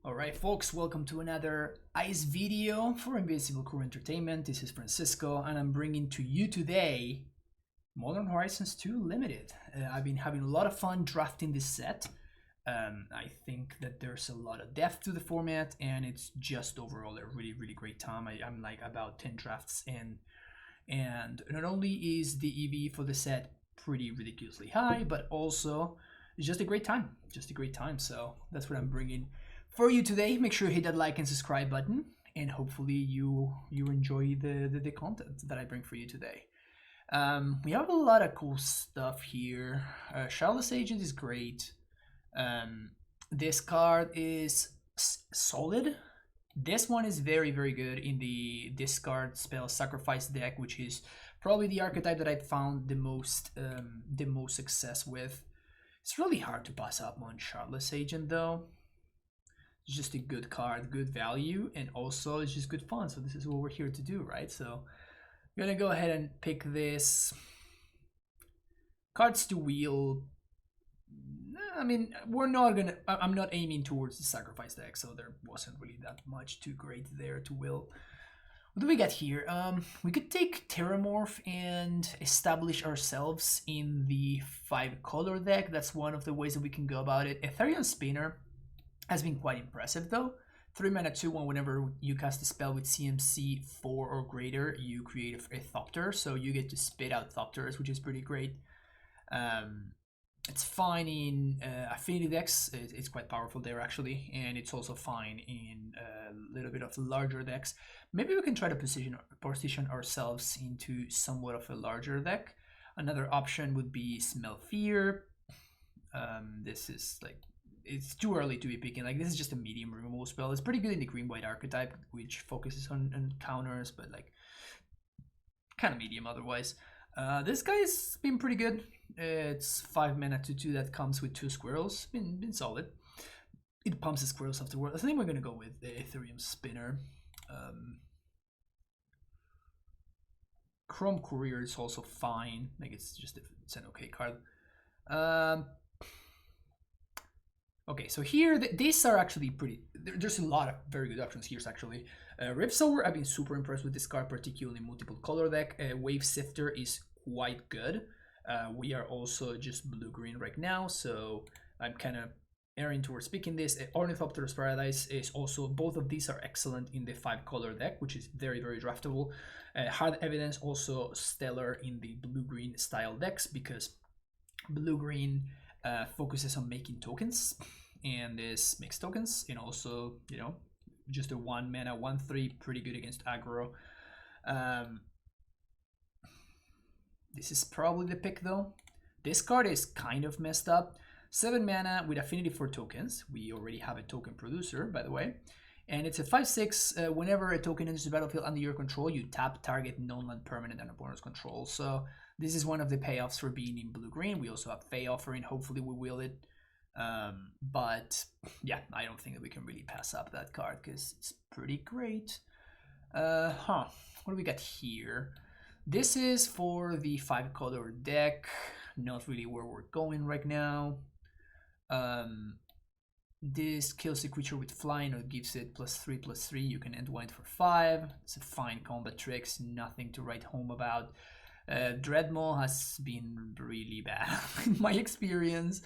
Alright folks, welcome to another ICE video for Invisible Crew Entertainment. This is Francisco and I'm bringing to you today Modern Horizons 2 Limited. I've been having a lot of fun drafting this set. I think that there's a lot of depth to the format and it's just overall a really great time. I'm like about 10 drafts in, and not only is the EV for the set pretty ridiculously high, but also it's just a great time. So that's what I'm bringing for you today. Make sure you hit that like and subscribe button, and hopefully you enjoy the content that I bring for you today. We have a lot of cool stuff here. Charlotte's Agent is great. This card is solid. This one is very good in the discard spell sacrifice deck, which is probably the archetype that I found the most success with. It's really hard to pass up on Charlotte's Agent though. It's just a good card, good value, and also it's just good fun. So this is what we're here to do, right? So I'm gonna go ahead and pick this. Cards to wheel. I mean, I'm not aiming towards the sacrifice deck, so there wasn't really that much too great there to will. What do we got here? We could take Terramorph and establish ourselves in the 5-color deck. That's one of the ways that we can go about it. Ethereum Spinner has been quite impressive though. 3 mana 2/1. Whenever you cast a spell with CMC 4 or greater, you create a Thopter, so you get to spit out Thopters, which is pretty great. It's fine in affinity decks. It's quite powerful there actually, and it's also fine in a little bit of larger decks. Maybe we can try to position ourselves into somewhat of a larger deck. Another option would be Smell Fear. This is like, it's too early to be picking. Like, this is just a medium removal spell. It's pretty good in the green-white archetype, which focuses on counters, but like kind of medium otherwise. This guy's been pretty good. It's 5 mana 2/2 that comes with 2 squirrels. Been solid. It pumps the squirrels afterwards. I think we're gonna go with the Ethereum Spinner. Chrome Courier is also fine. Like, it's an okay card. Okay, so here, these are actually pretty... There's a lot of very good options here, actually. Ripsower, I've been super impressed with this card, particularly in multiple color deck. Wave Sifter is quite good. We are also just blue-green right now, so I'm kind of erring towards picking this. Ornithopter's Paradise is also... Both of these are excellent in the 5-color deck, which is very draftable. Hard Evidence also stellar in the blue-green style decks, because blue-green focuses on making tokens, and this makes tokens, and also, you know, just a 1 mana 1/3, pretty good against aggro. This is probably the pick though. This card is kind of messed up. 7 mana with affinity for tokens. We already have a token producer, by the way. And it's a 5/6. Whenever a token enters the battlefield under your control, you tap target non-land permanent and opponent's control. So this is one of the payoffs for being in blue-green. We also have Fey Offering. Hopefully we will it. But yeah, I don't think that we can really pass up that card because it's pretty great. What do we got here? This is for the 5-color deck. Not really where we're going right now. This kills a creature with flying or gives it +3/+3. You can end-wind for 5. It's a fine combat tricks, nothing to write home about. Dreadmaw has been really bad in my experience.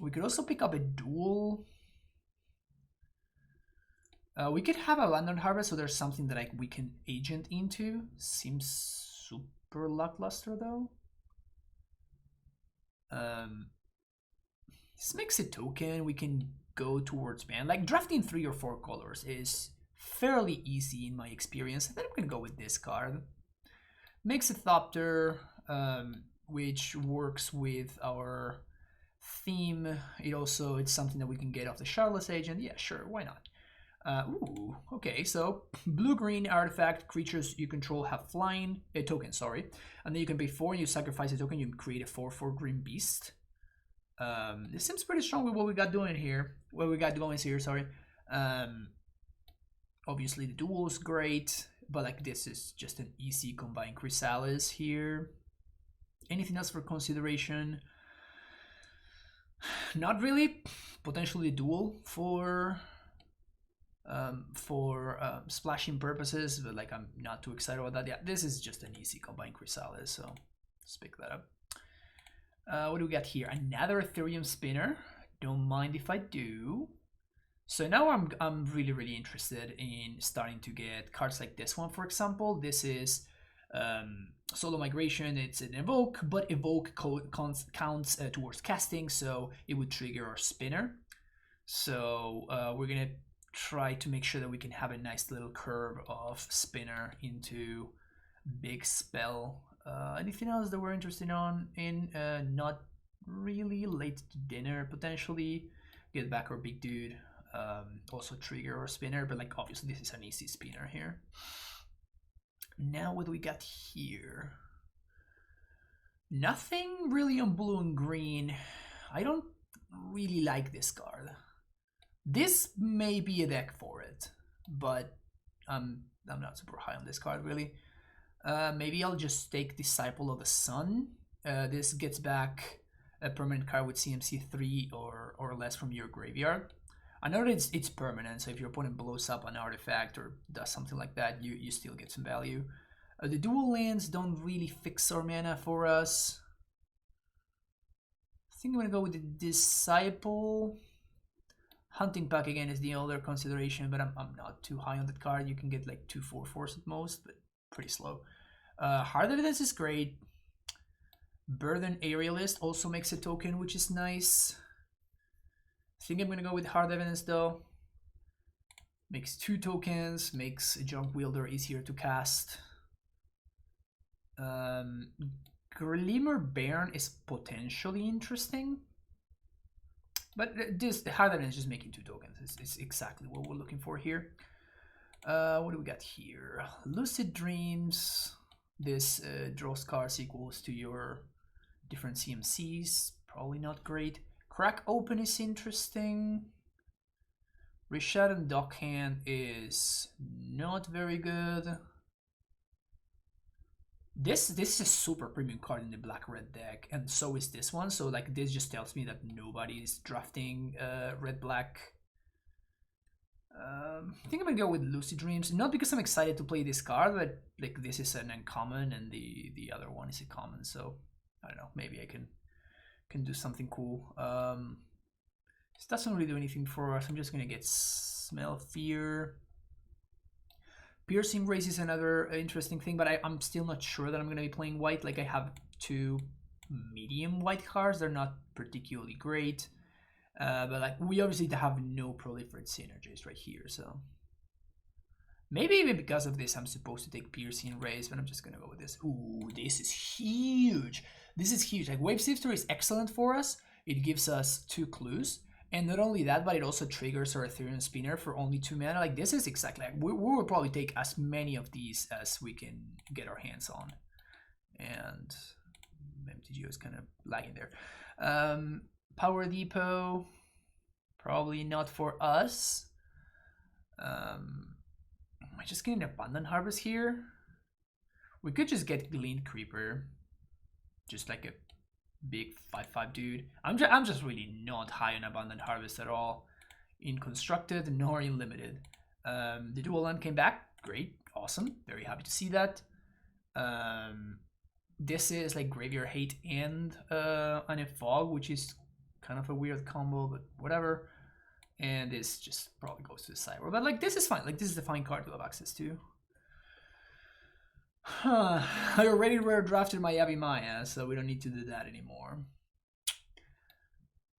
We could also pick up a duel. We could have a Lantern Harvest, so there's something that we can agent into. Seems super lackluster though. This makes a token. We can go towards man. Like, drafting 3 or 4 colors is fairly easy in my experience. I think I'm gonna go with this card. Makes a Thopter, which works with our theme. It's something that we can get off the Charlotte's Agent. Yeah, sure, why not? Ooh, okay, so blue-green artifact, creatures you control have flying, a token, sorry. And then you can pay 4 and you sacrifice a token, you create a 4/4 green beast. This seems pretty strong with what we got going here. Sorry. Obviously the duel is great, but like, this is just an easy combine Chrysalis here. Anything else for consideration? Not really, potentially dual for splashing purposes, but like I'm not too excited about that. Yeah, this is just an easy combine Chrysalis, so let's pick that up. What do we got here? Another Ethereum spinner. Don't mind if I do. So now I'm really interested in starting to get cards like this one, for example. This is Solo Migration. It's an evoke, but evoke counts towards casting, so it would trigger our spinner. So we're gonna try to make sure that we can have a nice little curve of spinner into big spell. Anything else that we're interested in? Not really. Late to dinner potentially. Get back our big dude. Also trigger or spinner, but like obviously this is an easy spinner here. Now what do we got here? Nothing really on blue and green. I don't really like this card. This may be a deck for it, but I'm not super high on this card really. Maybe I'll just take Disciple of the Sun. This gets back a permanent card with CMC 3 or less from your graveyard. I know that it's permanent, so if your opponent blows up an artifact or does something like that, you still get some value. The dual lands don't really fix our mana for us. I think I'm gonna go with the Disciple. Hunting Pack again is the other consideration, but I'm not too high on that card. You can get like 2 4/4s at most, but pretty slow. Hard Evidence is great. Burden Aerialist also makes a token, which is nice. I think I'm gonna go with Hard Evidence though. Makes 2 tokens, makes a Junk Wielder easier to cast. Glimmer Baron is potentially interesting, but this Hard Evidence is just making 2 tokens. It's exactly what we're looking for here. What do we got here? Lucid Dreams. This draws cards equals to your different CMCs. Probably not great. Crack Open is interesting. Rishad and Dockhand is not very good. This is a super premium card in the black-red deck, and so is this one. So like this just tells me that nobody's drafting red-black. I think I'm gonna go with Lucid Dreams, not because I'm excited to play this card, but like this is an uncommon and the other one is a common, so I don't know, maybe I can do something cool. This doesn't really do anything for us. I'm just gonna get Smell Fear. Piercing Rays is another interesting thing, but I'm still not sure that I'm gonna be playing white. Like I have 2 medium white cards. They're not particularly great. But like we obviously have no proliferate synergies right here, so maybe even because of this I'm supposed to take Piercing Rays, but I'm just gonna go with this. Ooh, this is huge. This is huge. Like Wave Shifter is excellent for us. It gives us 2 clues, and not only that, but it also triggers our Ethereum Spinner for only 2 mana. Like this is exactly like we will probably take as many of these as we can get our hands on. And MTGO is kind of lagging there. Power Depot, probably not for us. Am I just getting Abundant Harvest here? We could just get Glean Creeper, just like a big 5/5 dude. I'm just really not high on Abundant Harvest at all, in Constructed nor in Limited. The dual land came back, great, awesome, very happy to see that. This is like Graveyard Hate and a Fog, which is kind of a weird combo, but whatever. And this just probably goes to the sideboard, but like this is fine. Like this is a fine card to have access to. I already rare drafted my Yavi Maya, so we don't need to do that anymore.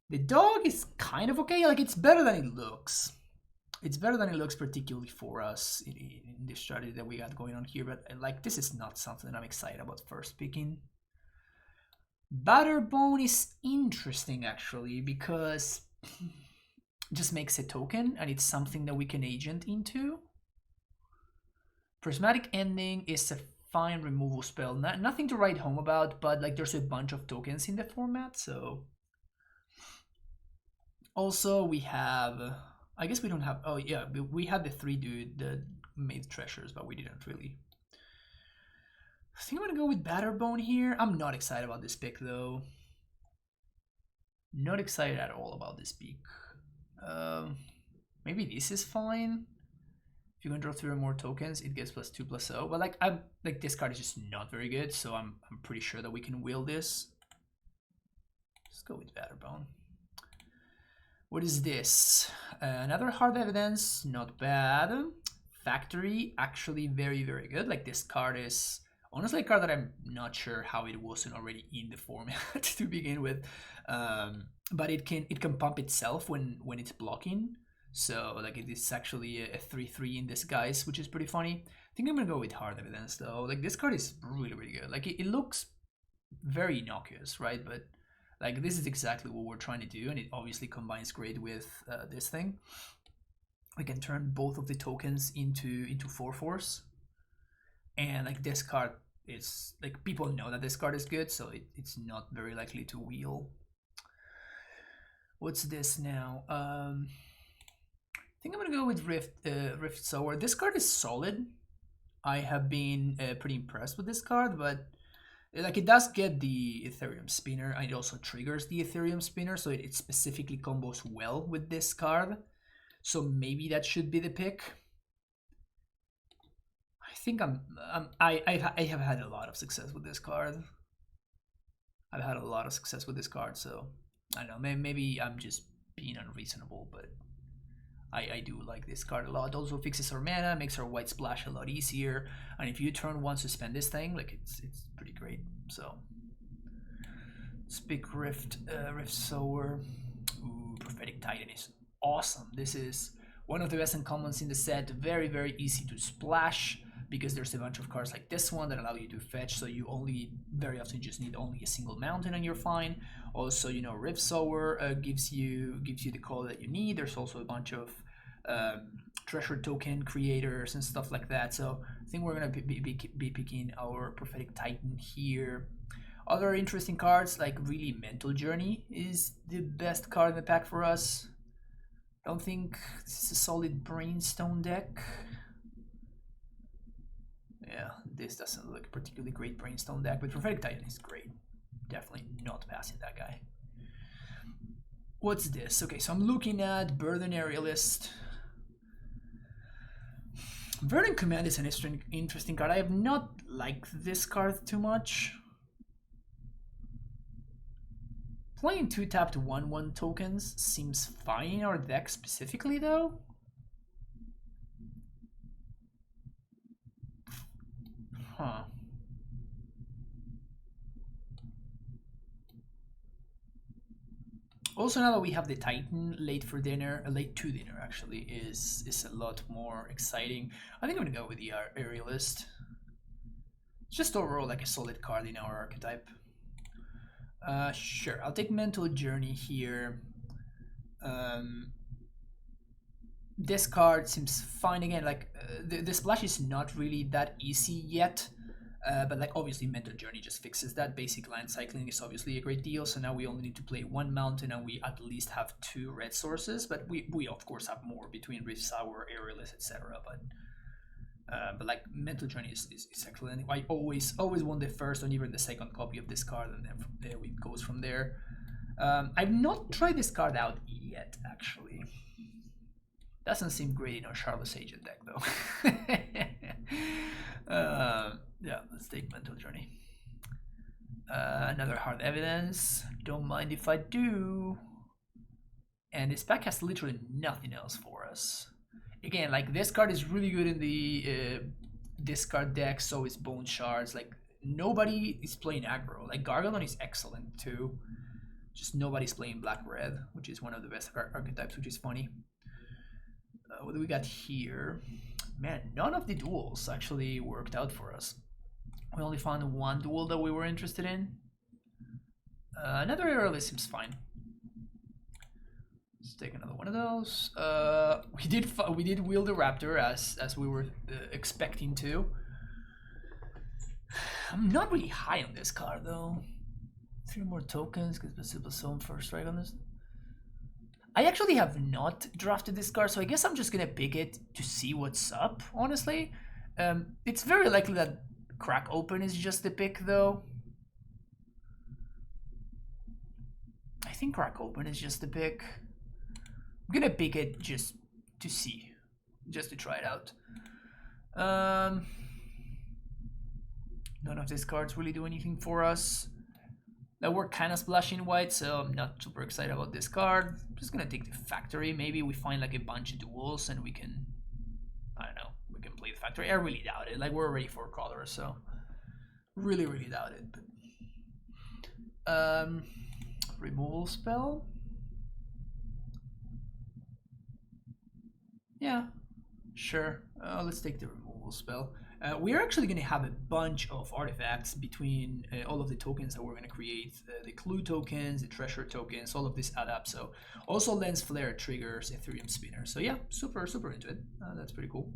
The dog is kind of okay. Like it's better than it looks. It's better than it looks, particularly for us in the strategy that we got going on here. But like this is not something that I'm excited about first picking. Batterbone is interesting actually because it just makes a token and it's something that we can agent into. Prismatic Ending is a fine removal spell. Nothing to write home about, but like there's a bunch of tokens in the format, so. Also we have, I guess we don't have, oh yeah, we had the 3 dude that made treasures, but we didn't really. I think I'm gonna go with Batterbone here. I'm not excited about this pick though. Not excited at all about this pick. Maybe this is fine. If you can draw 3 or more tokens, it gets +2/+0. But like I'm like this card is just not very good, so I'm pretty sure that we can wheel this. Let's go with Batterbone. What is this? Another hard evidence, not bad. Factory, actually very, very good. Like this card is honestly a card that I'm not sure how it wasn't already in the format to begin with. But it can pump itself when it's blocking. So like it is actually a 3/3 in disguise, which is pretty funny. I think I'm gonna go with hard evidence though. Like this card is really, really good. Like it looks very innocuous, right? But like this is exactly what we're trying to do, and it obviously combines great with this thing. We can turn both of the tokens into 4/4s, and like this card is like people know that this card is good, so it's not very likely to wheel. What's this now? I think I'm gonna go with Rift Sower. This card is solid. I have been pretty impressed with this card, but like it does get the Ethereum Spinner, and it also triggers the Ethereum Spinner, so it specifically combos well with this card. So maybe that should be the pick. I think I have had a lot of success with this card. I've had a lot of success with this card, so I don't know. Maybe I'm just being unreasonable, but I do like this card a lot. Also fixes our mana, makes our white splash a lot easier, and if you turn one to spend this thing, like it's pretty great. So let's pick Rift Sower. Ooh, Prophetic Titan is awesome. This is one of the best uncommons in the set. Very, very easy to splash because there's a bunch of cards like this one that allow you to fetch, so you only very often just need only a single mountain and you're fine. Also, you know, Rift Sower gives you the color that you need. There's also a bunch of treasure token creators and stuff like that. So I think we're gonna be picking our Prophetic Titan here. Other interesting cards, like really Mental Journey is the best card in the pack for us. Don't think this is a solid Brainstone deck. Yeah, this doesn't look a particularly great Brainstone deck, but Prophetic Titan is great. Definitely not passing that guy. What's this? Okay, so I'm looking at Burden Aerialist. Burden Command is an interesting card. I have not liked this card too much. Playing 2 tapped 1/1 tokens seems fine in our deck specifically though. Huh. Also, now that we have the Titan late to dinner actually is a lot more exciting. I think I'm gonna go with the Aerialist. Just overall like a solid card in our archetype. Sure, I'll take Mental Journey here. This card seems fine again. Like the splash is not really that easy yet, but like obviously Mental Journey just fixes that. Basic land cycling is obviously a great deal. So now we only need to play 1 mountain, and we at least have 2 red sources. But we of course have more between Rift Sower, Aerialist, etc. But like Mental Journey is excellent. I always want the first or even the second copy of this card, and then from there it goes from there. I've not tried this card out yet, actually. Doesn't seem great in our Charlotte's Agent deck though. Yeah, let's take Mental Journey. Another hard evidence. Don't mind if I do. And this pack has literally nothing else for us. Again, like this card is really good in the discard deck, so is Bone Shards. Like nobody is playing aggro. Like Gargadon is excellent too. Just nobody's playing black-red, which is one of the best archetypes, which is funny. What do we got here? Man, none of the duels actually worked out for us. We only found 1 duel that we were interested in. Another Aerialist seems fine. Let's take another one of those. We did wheel the Raptor as we were expecting to. I'm not really high on this card though. 3 more tokens because Basilica Zone first strike on this. I actually have not drafted this card, so I guess I'm just gonna pick it to see what's up, honestly. It's very likely that Crack Open is just the pick, though. I think Crack Open is just the pick. I'm gonna pick it just to see, just to try it out. None of these cards really do anything for us. That we're kind of splashing white, so I'm not super excited about this card. I'm just gonna take the factory. Maybe we find like a bunch of duels and we can, I don't know, we can play the factory. I really doubt it. Like we're already 4 colors, so really doubt it. But removal spell. Yeah, sure. Let's take the removal spell. We're actually going to have a bunch of artifacts between all of the tokens that we're going to create. The clue tokens, the treasure tokens, all of this add up. So also Lens Flare triggers Ethereum Spinner. So yeah, super into it. That's pretty cool.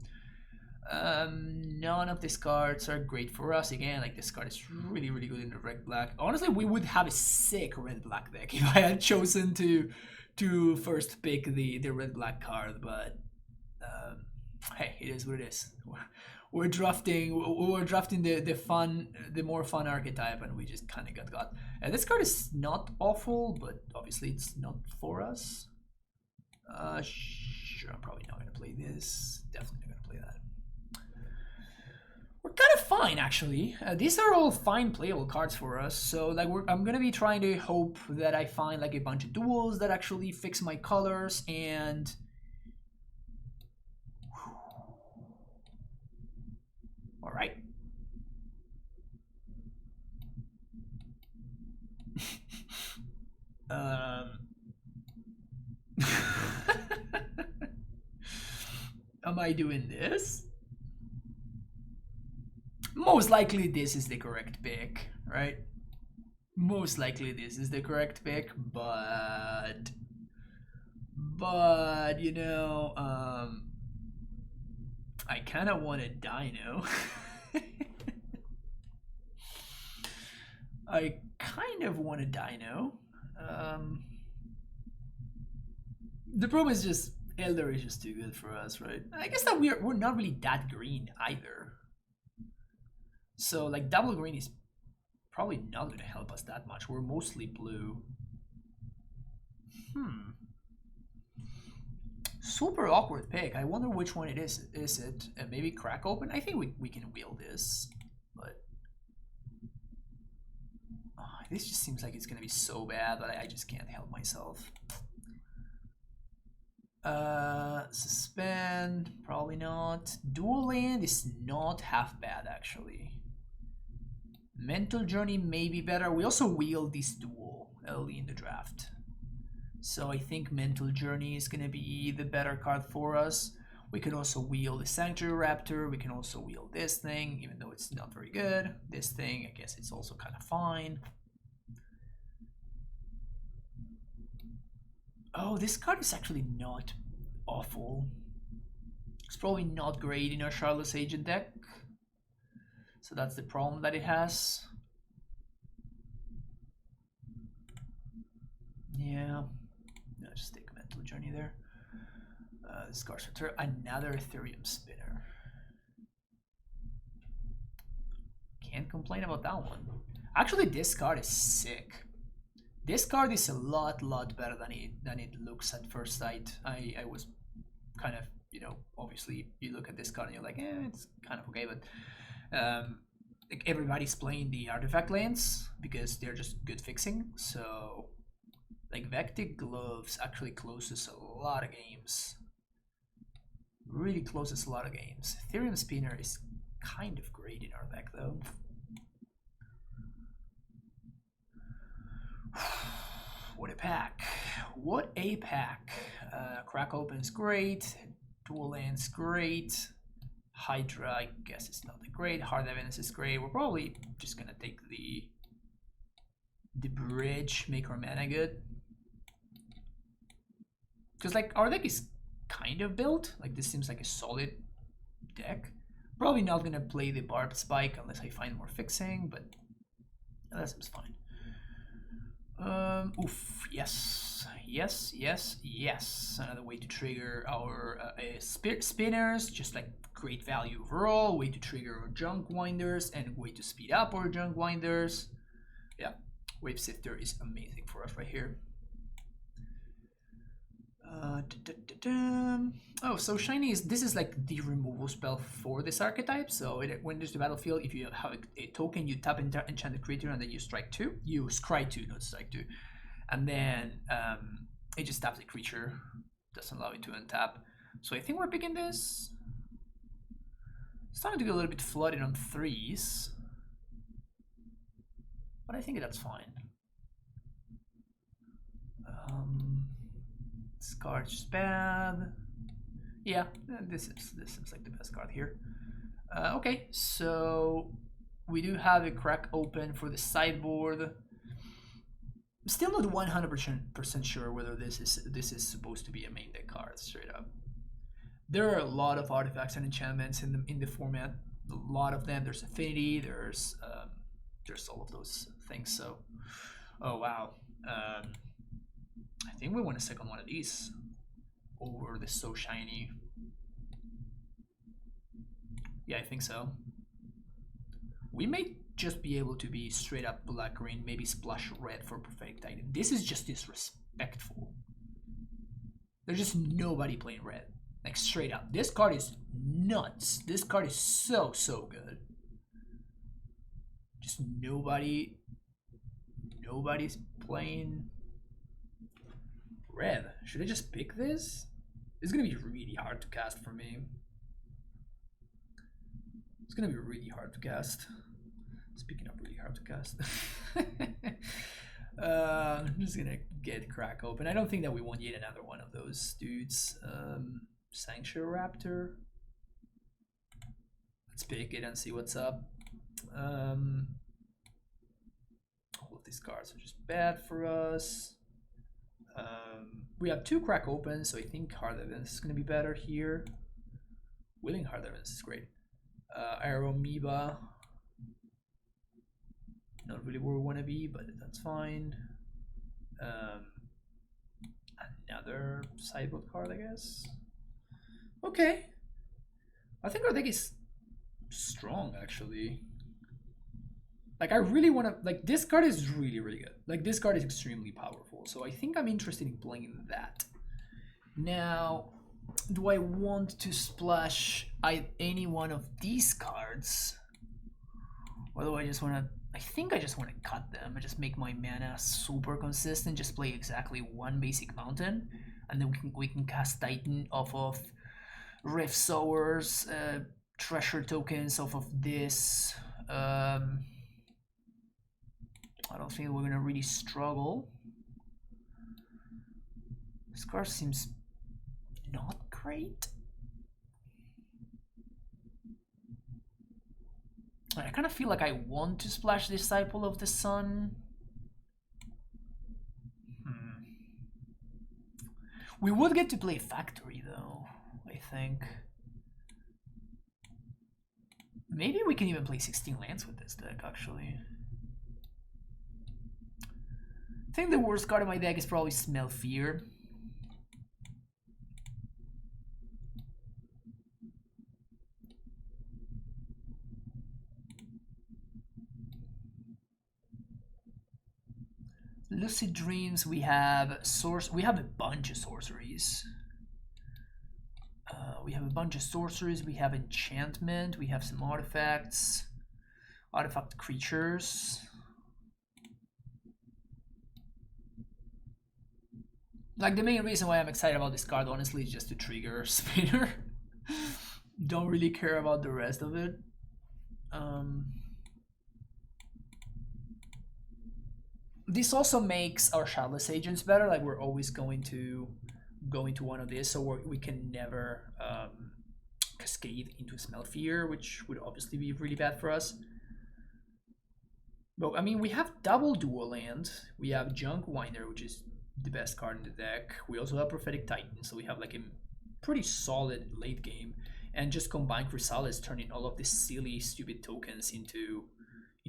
None of these cards are great for us. Again, like this card is really good in the red-black. Honestly, we would have a sick red-black deck if I had chosen to first pick the red-black card, but hey, it is what it is. We're drafting the more fun archetype, and we just kind of got. This card is not awful, but obviously it's not for us. Sure, I'm probably not gonna play this. Definitely not gonna play that. We're kind of fine actually. These are all fine playable cards for us. So like I'm gonna be trying to hope that I find like a bunch of duels that actually fix my colors and. All right. Am I doing this? Most likely this is the correct pick, right? Most likely this is the correct pick, but you know, I kind of want a dino. I kind of want a dino. The problem is just Elder is just too good for us, right? I guess that we're not really that green either. So like double green is probably not going to help us that much. We're mostly blue. Super awkward pick. I wonder which one it is. Is it maybe crack open? I think we can wheel this, but this just seems like it's gonna be so bad that I just can't help myself. Suspend, probably not. Dual land is not half bad actually. Mental Journey may be better. We also wheel this duel early in the draft. So I think Mental Journey is going to be the better card for us. We can also wheel the Sanctuary Raptor. We can also wheel this thing, even though it's not very good. This thing, I guess it's also kind of fine. Oh, this card is actually not awful. It's probably not great in our Charlotte's Agent deck. So that's the problem that it has. Yeah. No, just take Mental Journey there. This card's return. Another Ethereum Spinner. Can't complain about that one. Actually, this card is sick. This card is a lot better than it looks at first sight. I was kind of, you know, obviously you look at this card and you're like, it's kind of okay, but like everybody's playing the artifact lands because they're just good fixing. So like Vectic Gloves actually closes a lot of games. Really closes a lot of games. Ethereum Spinner is kind of great in our deck though. What a pack. What a pack. Crack Open's great. Dual Land's great. Hydra, I guess it's not that great. Hard Evidence is great. We're probably just gonna take the bridge, make our mana good. Because like our deck is kind of built. Like this seems like a solid deck. Probably not gonna play the Barbed Spike unless I find more fixing, but that seems fine. Oof, yes. Another way to trigger our spinners, just like great value overall, way to trigger our junk winders, and way to speed up our junk winders. Yeah, Wave Sifter is amazing for us right here. Oh, so shiny is this is like the removal spell for this archetype. So when there's the battlefield, if you have a token, you tap enchanted creature and then you strike 2. You scry 2, not strike 2, and then it just taps the creature, doesn't allow it to untap. So I think we're picking this. It's starting to get a little bit flooded on 3s, but I think that's fine. This card's just bad. Yeah, this seems like the best card here. Okay, so we do have a crack open for the sideboard. Still not 100% sure whether this is supposed to be a main deck card, straight up. There are a lot of artifacts and enchantments in the format. A lot of them. There's affinity. There's all of those things. So, oh wow. I think we want to second one of these over the So Shiny. Yeah, I think so. We may just be able to be straight up black green, maybe splash red for Prophetic Titan. This is just disrespectful. There's just nobody playing red. Like straight up. This card is nuts. This card is so good. Just nobody's playing red. Should I just pick this? It's gonna be really hard to cast for me. It's gonna be really hard to cast. Speaking of really hard to cast. I'm just gonna get crack open. I don't think that we want yet another one of those dudes. Sanctuary Raptor. Let's pick it and see what's up. All of these cards are just bad for us. We have 2 crack opens, so I think Hard Evidence is going to be better here. Willing Hard Evidence is great. Aeromoeba. Not really where we want to be, but that's fine. Another sideboard card, I guess. Okay. I think our deck is strong, actually. Like, I really want to... Like, this card is really good. Like, this card is extremely powerful. So I think I'm interested in playing that. Now, do I want to splash any one of these cards? Or do I just want to... I think I just want to cut them. I just make my mana super consistent. Just play exactly 1 basic mountain. And then we can cast Titan off of Rift Sowers, treasure tokens off of this. I don't think we're gonna really struggle. This card seems not great. I kind of feel like I want to splash Disciple of the Sun. We would get to play Factory though, I think. Maybe we can even play 16 lands with this deck, actually. I think the worst card in my deck is probably Smell Fear. Lucid Dreams, we have a bunch of sorceries. We have enchantment, we have some artifacts, artifact creatures. Like, the main reason why I'm excited about this card, honestly, is just to trigger Spinner. Don't really care about the rest of it. This also makes our Shadowless Agents better. Like, we're always going to go into one of these, so we can never cascade into Smell Fear, which would obviously be really bad for us. But I mean, we have double dual land. We have Junk Winder, which is the best card in the deck. We also have Prophetic Titan, so we have like a pretty solid late game. And just combine Chrysalis, turning all of these silly, stupid tokens into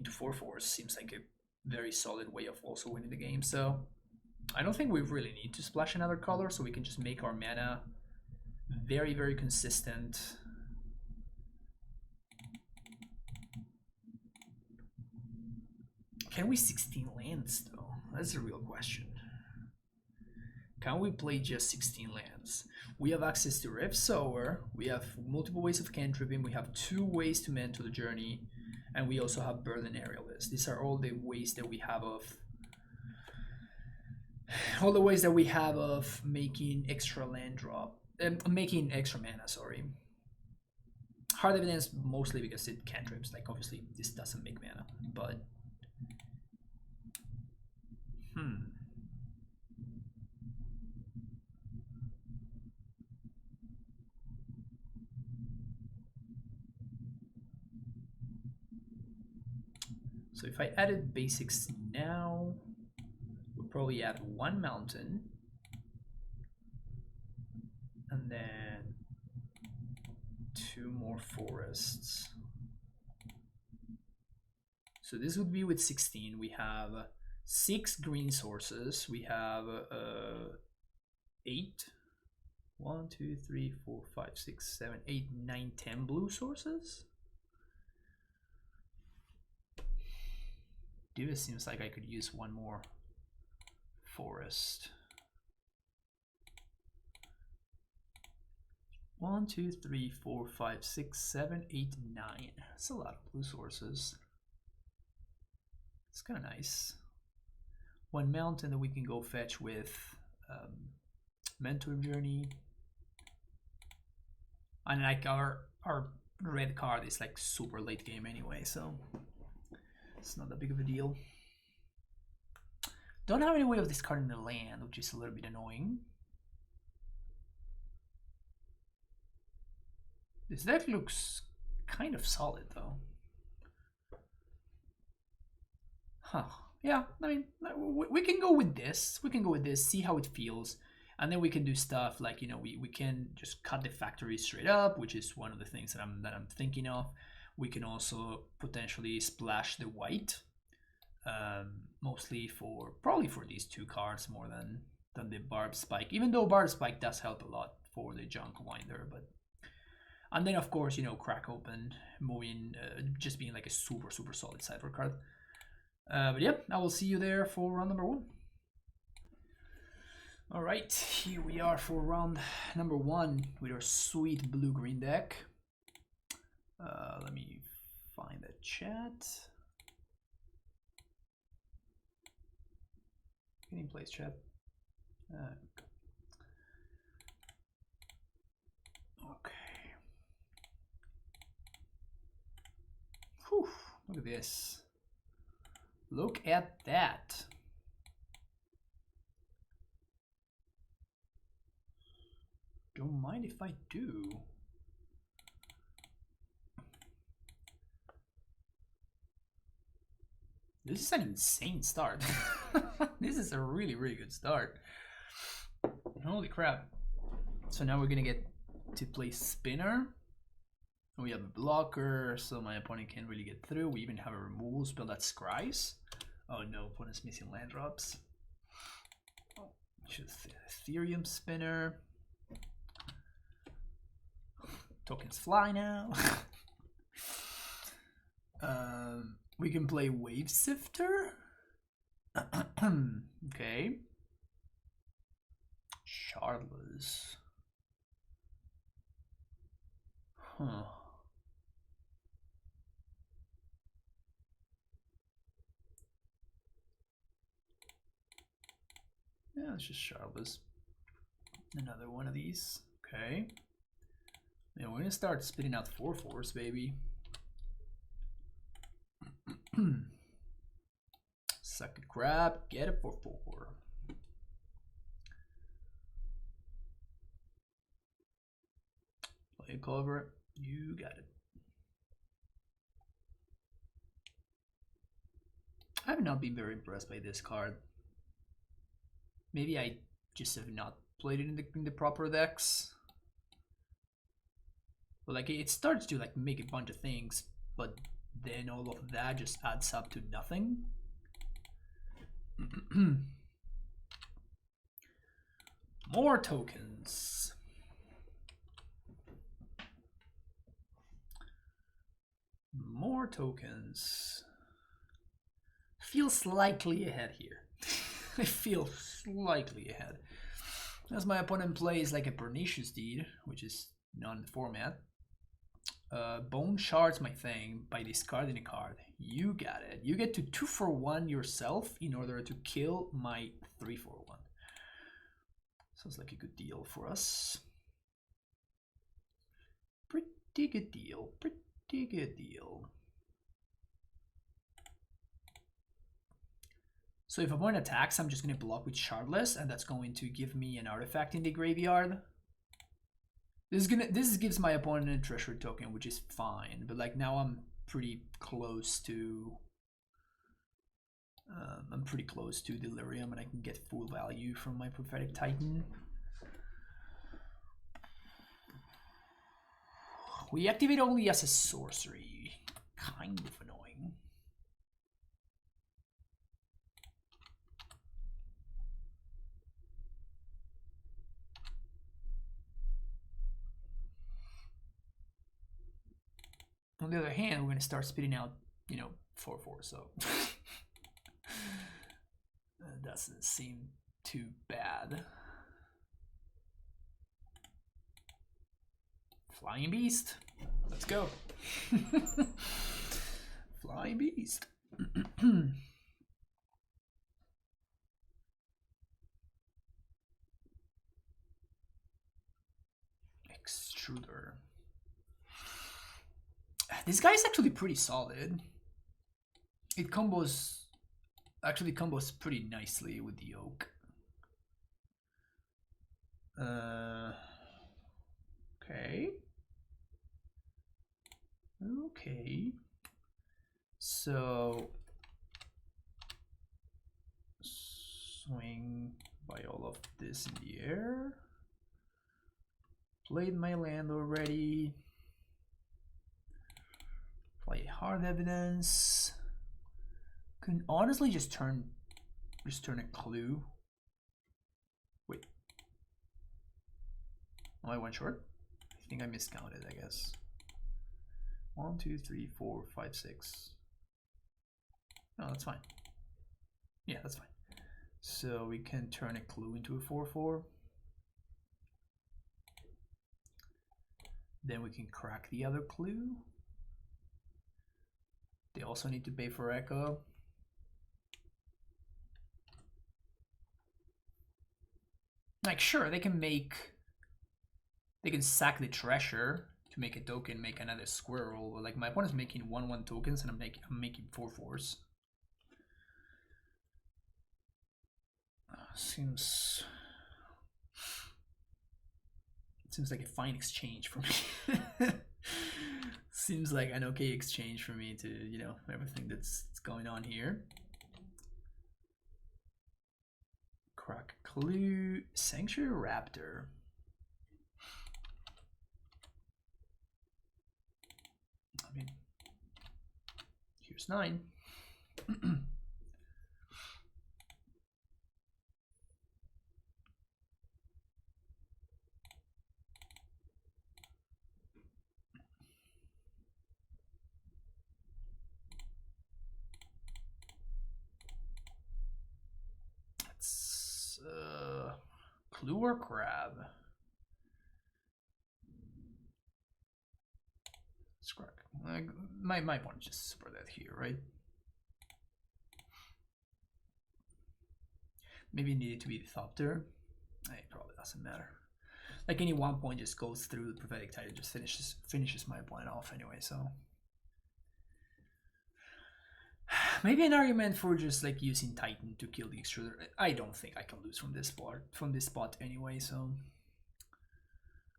4/4 seems like a very solid way of also winning the game. So I don't think we really need to splash another color, so we can just make our mana very consistent. Can we 16 lands though? That's a real question. can we play just 16 lands? We have access to Rift Sower, we have multiple ways of cantripping, we have 2 ways to Mental Journey, and we also have Burden Aerialist. These are all the ways that we have of making extra land drop, making extra mana, sorry. Hard Evidence mostly because it cantrips, like obviously this doesn't make mana, but so if I added basics now, we'll probably add 1 mountain and then 2 more forests. So this would be with 16. We have 6 green sources. We have 8. 1, 2, 3, 4, 5, 6, 7, 8, 9, 10 blue sources. It seems like I could use 1 more forest. 1, 2, 3, 4, 5, 6, 7, 8, 9. That's a lot of blue sources. It's kind of nice. 1 mountain that we can go fetch with Mentor Journey. And like our red card is like super late game anyway, so it's not that big of a deal. Don't have any way of discarding the land, which is a little bit annoying. This deck looks kind of solid though. Huh. Yeah, I mean, we can go with this. We can go with this, see how it feels. And then we can do stuff like, you know, we can just cut the factory straight up, which is one of the things that I'm thinking of. We can also potentially splash the white, mostly probably for these 2 cards more than the Barb Spike. Even though Barb Spike does help a lot for the Junk Winder, but and then of course, you know, Crack Open, moving, just being like a super solid cipher card. But yep, I will see you there for round number 1. All right, here we are for round number 1 with our sweet blue-green deck. Let me find the chat. Getting place chat. Okay. Whew, look at this. Look at that. Don't mind if I do. This is an insane start. This is a really good start. Holy crap. So now we're gonna get to play Spinner. We have a blocker, so my opponent can't really get through. We even have a removal spell that scries. Oh no, opponent's missing land drops. Oh, just Ethereum Spinner. Tokens fly now. We can play Wave Sifter. Okay. Shardless. Huh. Yeah, it's just Shardless. Another one of these. Okay. Yeah, we're gonna start spitting out 4/4s, baby. Suck a crap, get a 4/4. Play a cover, you got it. I have not been very impressed by this card. Maybe I just have not played it in the proper decks. But like it starts to like make a bunch of things, but then all of that just adds up to nothing. More tokens. More tokens. Feel slightly ahead here. I feel slightly ahead. As my opponent plays like a Pernicious Deed, which is not in the format. Bone Shard's my thing by discarding a card. You got it. You get to 2-for-1 yourself in order to kill my 3-for-1. Sounds like a good deal for us. Pretty good deal. Pretty good deal. So if opponent attacks, I'm just going to block with Shardless, and that's going to give me an artifact in the graveyard. This gives my opponent a treasure token, which is fine. But like now I'm pretty close to Delirium, and I can get full value from my Prophetic Titan. We activate only as a sorcery. Kind of annoying. On the other hand, we're going to start spitting out, 4/4, so that doesn't seem too bad. Flying Beast, let's go. Flying Beast. Extruder. This guy is actually pretty solid. It combos pretty nicely with the oak. Okay. Okay. So swing by all of this in the air. Played my land already. Play Hard Evidence. Can honestly just turn a clue. Wait. Am I one short? I think I miscounted, I guess. 1, 2, 3, 4, 5, 6. No, that's fine. Yeah, that's fine. So we can turn a clue into a 4/4. Then we can crack the other clue. They also need to pay for Echo. Like, sure, they can sack the treasure to make a token, make another squirrel. But like, my opponent's making 1/1 tokens, and I'm making 4/4s. Seems like a fine exchange for me. Seems like an okay exchange for me to, everything that's going on here. Crack clue, Sanctuary Raptor. I mean, here's 9. Clue or Crab? Scrag. My point is just spread that here, right? Maybe it needed to be the Thopter. It probably doesn't matter. Like, any 1 point just goes through the Prophetic Titan, just finishes my point off anyway, so. Maybe an argument for just like using Titan to kill the Extruder. I don't think I can lose from this spot anyway, so.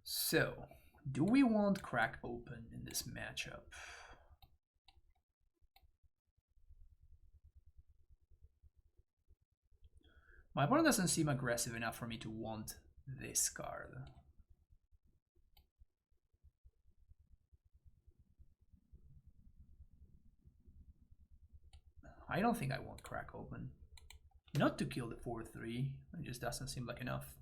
So, do we want Crack Open in this matchup? My opponent doesn't seem aggressive enough for me to want this card. I don't think I want Crack Open. Not to kill the 4/3, it just doesn't seem like enough.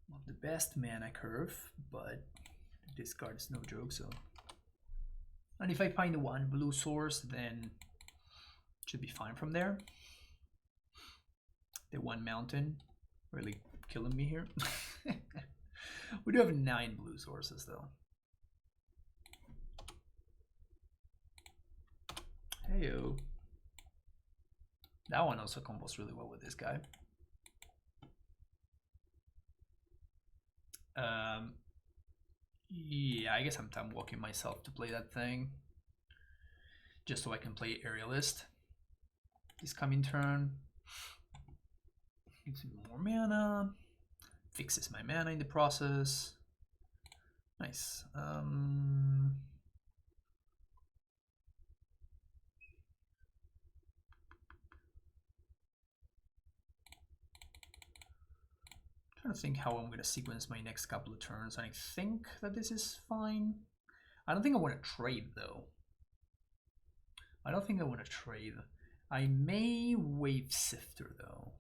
Not the best mana curve, but this card is no joke, so. And if I find one blue source, then Should be fine from there. The one mountain really killing me here. We do have 9 blue sources though. Heyo. That one also combos really well with this guy. Yeah, I guess I'm time walking myself to play that thing. Just so I can play Aerialist this coming turn. Gives me more mana. Fixes my mana in the process. Nice. Trying to think how I'm going to sequence my next couple of turns. I think that this is fine. I don't think I want to trade though. I don't think I want to trade. I may Wave Sifter though.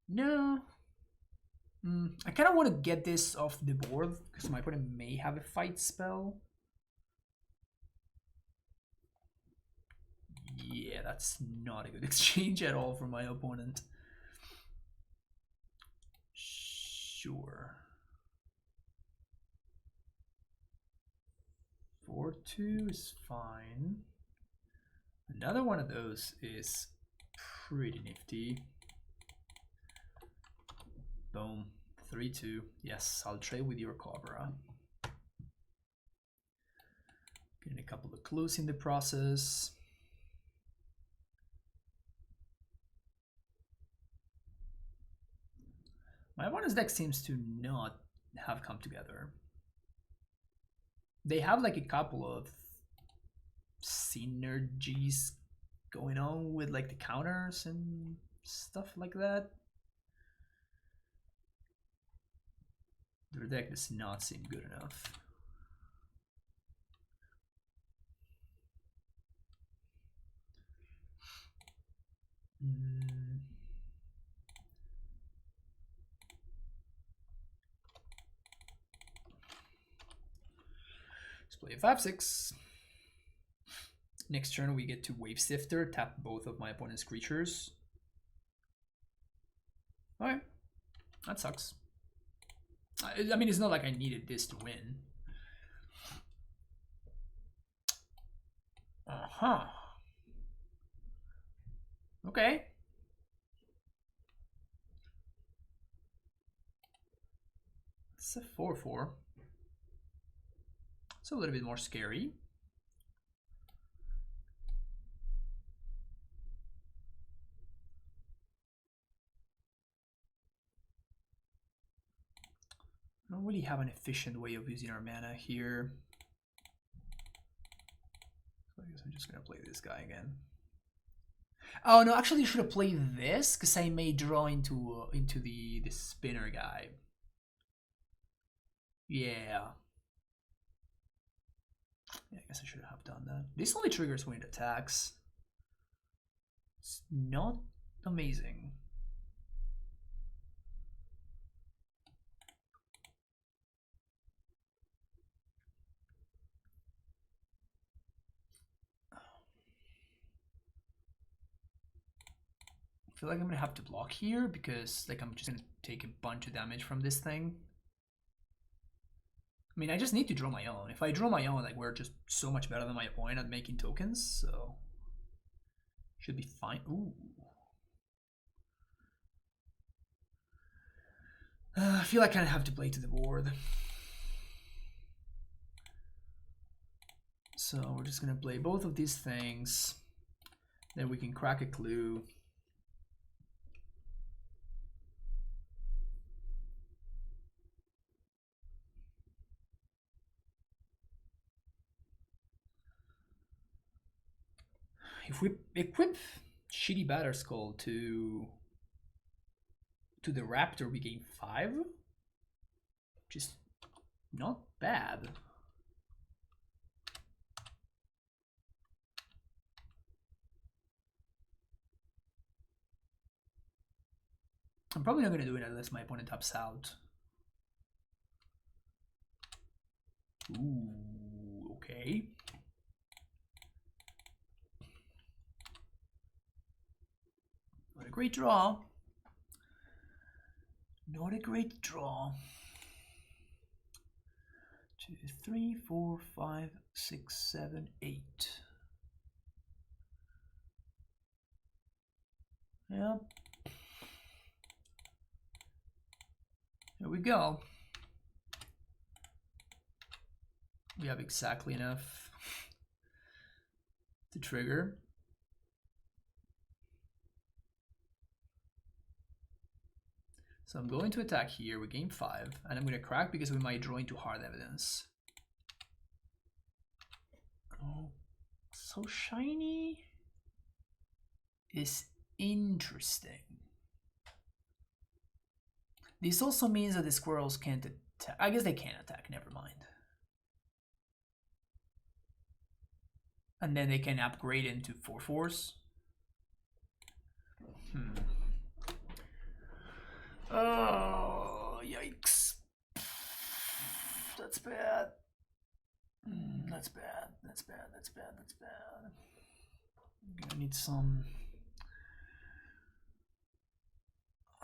No. I kind of want to get this off the board because my opponent may have a fight spell. Yeah, that's not a good exchange at all for my opponent. Sure. 4-2 is fine. Another one of those is pretty nifty. Boom. 3-2. Yes, I'll trade with your Cobra. Getting a couple of clues in the process. My opponent's deck seems to not have come together. They have like a couple of synergies going on with like the counters and stuff like that. Their deck does not seem good enough. Let's play a 5-6. Next turn we get to Wave Sifter, tap both of my opponent's creatures. Okay, that sucks. I mean, it's not like I needed this to win. Okay. It's a 4-4. It's a little bit more scary. I don't really have an efficient way of using our mana here. So I guess I'm just gonna play this guy again. Oh no, actually I should have played this because I may draw into the spinner guy. Yeah. I guess I should have done that. This only triggers when it attacks. It's not amazing. I feel like I'm gonna have to block here because like I'm just gonna take a bunch of damage from this thing. I mean, I just need to draw my own. If I draw my own, like we're just so much better than my opponent at making tokens, so should be fine. Ooh. I feel like I kind of have to play to the board. So we're just gonna play both of these things. Then we can crack a clue. If we equip Shitty Batter Skull to the Raptor, we gain 5, which is not bad. I'm probably not going to do it unless my opponent taps out. Ooh, okay. great draw. Not a great draw. 2, 3, 4, 5, 6, 7, 8. Yep. Here we go. We have exactly enough to trigger. So I'm going to attack here with game 5, and I'm going to crack because we might draw into hard evidence. Oh, so shiny is interesting. This also means that the squirrels can't attack. I guess they can attack, never mind. And then they can upgrade into 4/4s. Oh, yikes. That's bad. That's bad. That's bad. That's bad. That's bad. I'm gonna need some.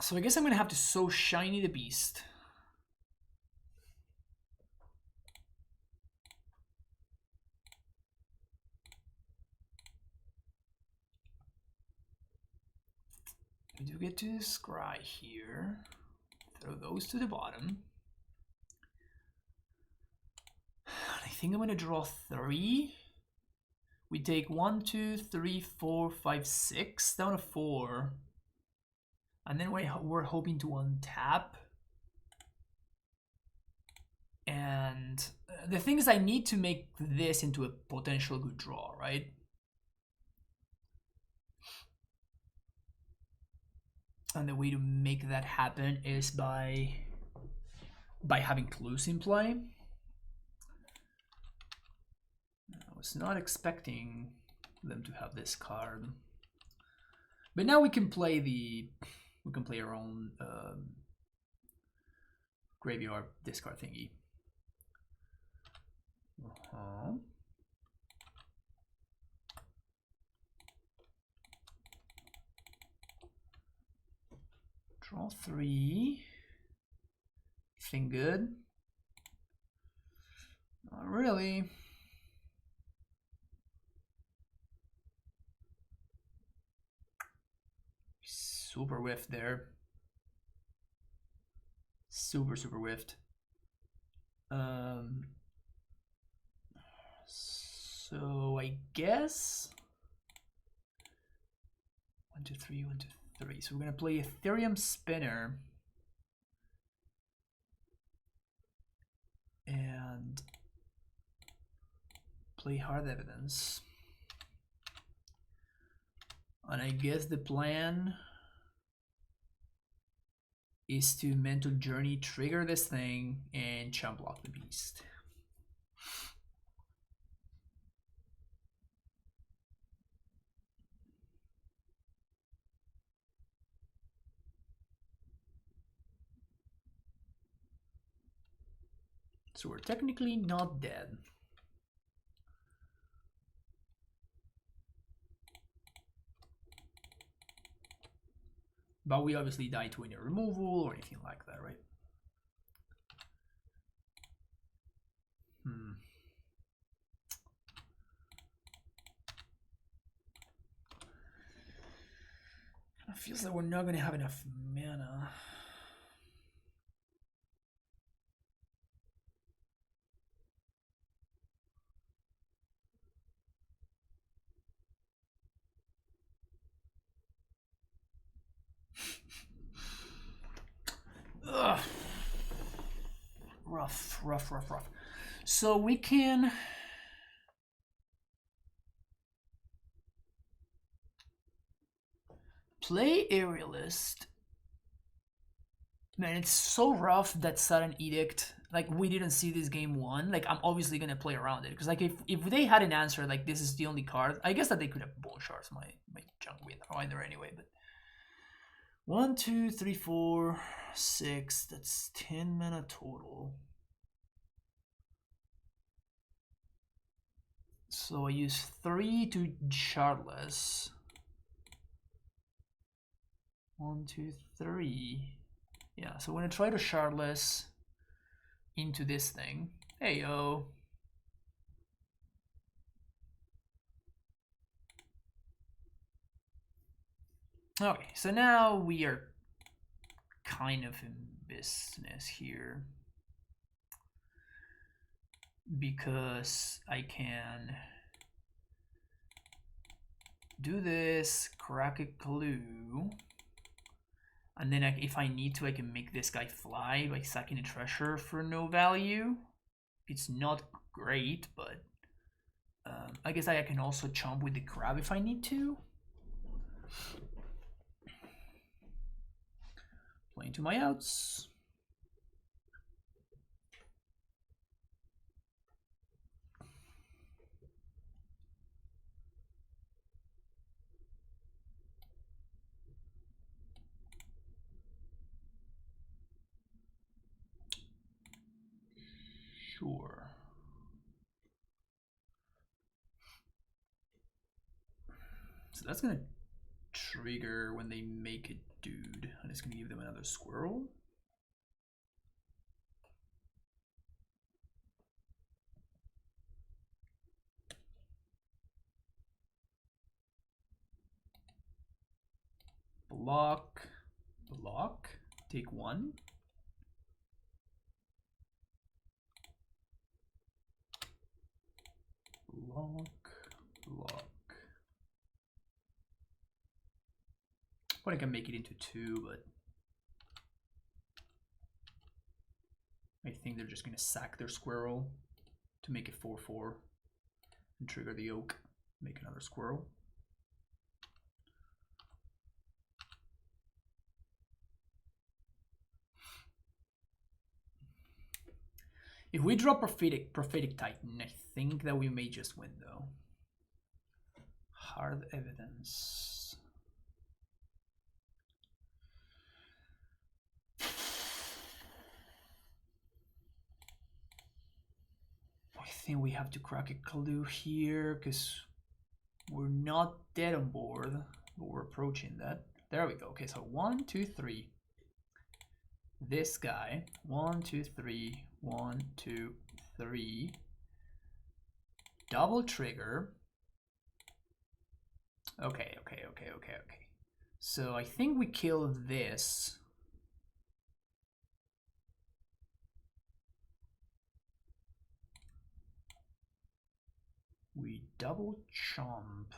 So I guess I'm gonna have to so shiny the beast. We do get to scry here. Throw those to the bottom. I think I'm gonna draw 3. We take 1, 2, 3, 4, 5, 6 down to 4. And then we're hoping to untap. And the thing is, I need to make this into a potential good draw, right? And the way to make that happen is by having clues in play. I was not expecting them to have this card, but now we can play our own graveyard discard thingy. Draw 3. Anything good? Not really. Super whiffed there. Super whiffed. So I guess 1, 2, 3, 1, 2, 3. So we're gonna play Ethereum Spinner and play Hard Evidence. And I guess the plan is to Mental Journey, trigger this thing, and chump block the beast. So we're technically not dead. But we obviously die to any removal or anything like that, right? It feels like we're not going to have enough mana. Ugh. Rough. So we can play Aerialist. Man, it's so rough that Sudden Edict. Like, we didn't see this game 1. Like, I'm obviously gonna play around it because, like, if they had an answer like this is the only card, I guess that they could have Bone Shards my junk winder anyway. But 1, 2, 3, 4, 6. That's 10 mana total. So I use 3 to Shardless. 1, 2, 3. Yeah, so we're gonna try to shardless into this thing. Hey yo. Okay, so now we are kind of in business here because I can do this, crack a clue, and then if I need to, I can make this guy fly by sacking a treasure for no value. It's not great, but I guess I can also chomp with the crab if I need to. Playing to my outs. Sure. So that's gonna trigger when they make a dude, and it's gonna give them another squirrel. Block, block, take 1. Block, block. Well, I can make it into 2, but I think they're just gonna sack their squirrel to make it 4/4 and trigger the oak, make another squirrel. If we draw prophetic Titan, I think that we may just win though. Hard evidence. I think we have to crack a clue here because we're not dead on board, but we're approaching that. There we go. Okay, so 1, 2, 3. This guy. 1, 2, 3. 1, 2, 3. Double trigger. Okay. So I think we kill this. We double chomp.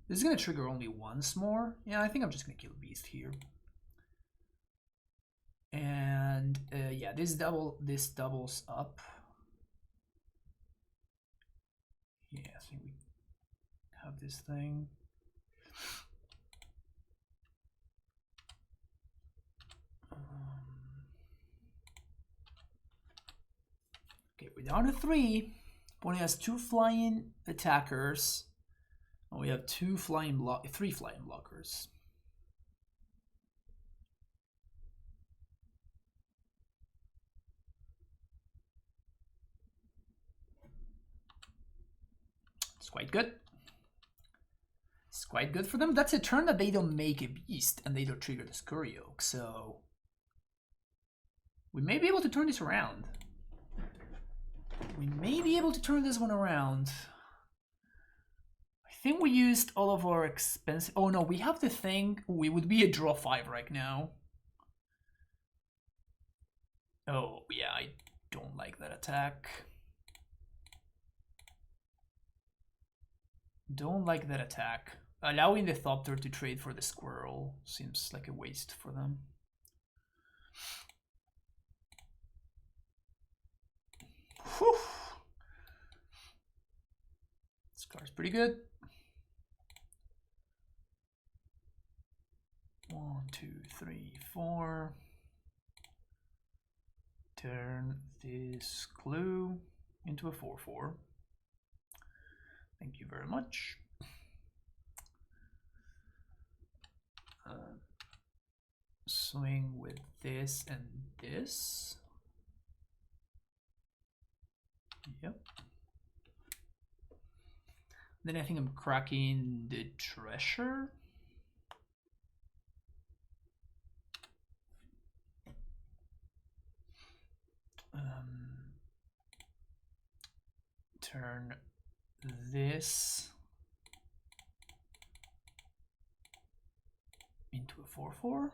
This is gonna trigger only once more. Yeah, I think I'm just gonna kill Beast here. And yeah, this doubles up. Yeah, I think we have this thing. Okay, we're down to 3. Opponent has 2 flying attackers. And we have 3 flying blockers. It's quite good. It's quite good for them. That's a turn that they don't make a beast and they don't trigger the Scurry Oak, so we may be able to turn this around. We may be able to turn this one around. I think we used all of our expensive... Oh no, we have the thing. We would be a draw 5 right now. Oh yeah, I don't like that attack. Don't like that attack. Allowing the Thopter to trade for the squirrel seems like a waste for them. Whew. This card's pretty good. 1, 2, 3, 4. Turn this clue into a 4/4. Thank you very much. Swing with this and this. Yep. Then I think I'm cracking the treasure. Turn this into a 4/4.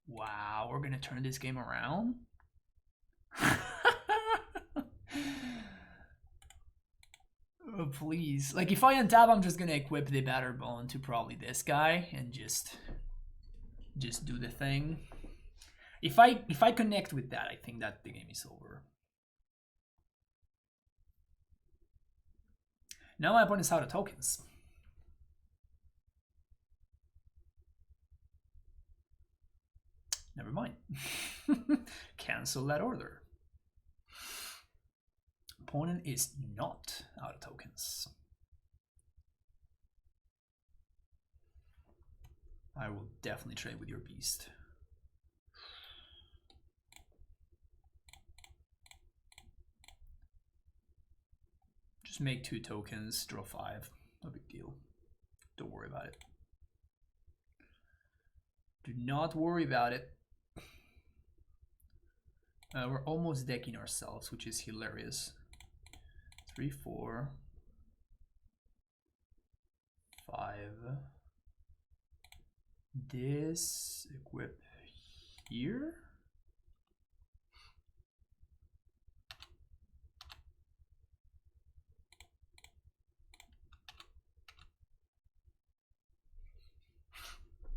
Wow, we're gonna turn this game around. Oh, please. Like, if I untap, I'm just gonna equip the Batterbone to probably this guy and just do the thing. If I connect with that, I think that the game is over. Now my opponent's out of tokens. Never mind. Cancel that order. Opponent is not out of tokens. I will definitely trade with your beast. Just make 2 tokens, draw 5. No big deal. Don't worry about it. Do not worry about it. We're almost decking ourselves, which is hilarious. 3, 4, 5. This equip here.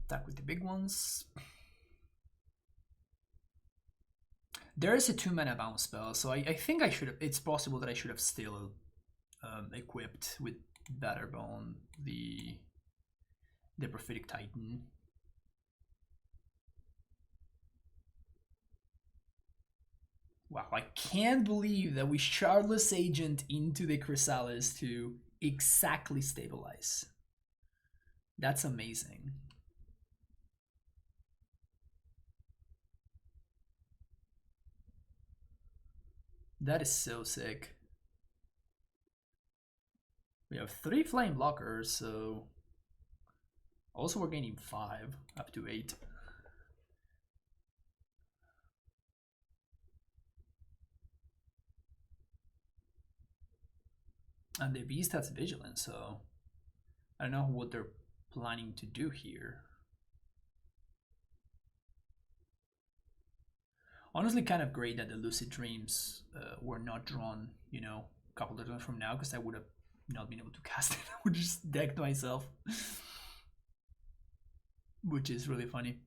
Attack with the big ones. There is a 2 mana bounce spell, so I think I should have. It's possible that I should have still equipped with Batterbone the Prophetic Titan. Wow, I can't believe that we Shardless Agent into the Chrysalis to exactly stabilize. That's amazing. That is so sick. We have 3 flame blockers, so also we're gaining 5 up to 8. And the beast has vigilance, so I don't know what they're planning to do here. Honestly, kind of great that the lucid dreams were not drawn, you know, a couple of turns from now, because I would have not been able to cast it. I would just decked myself, which is really funny.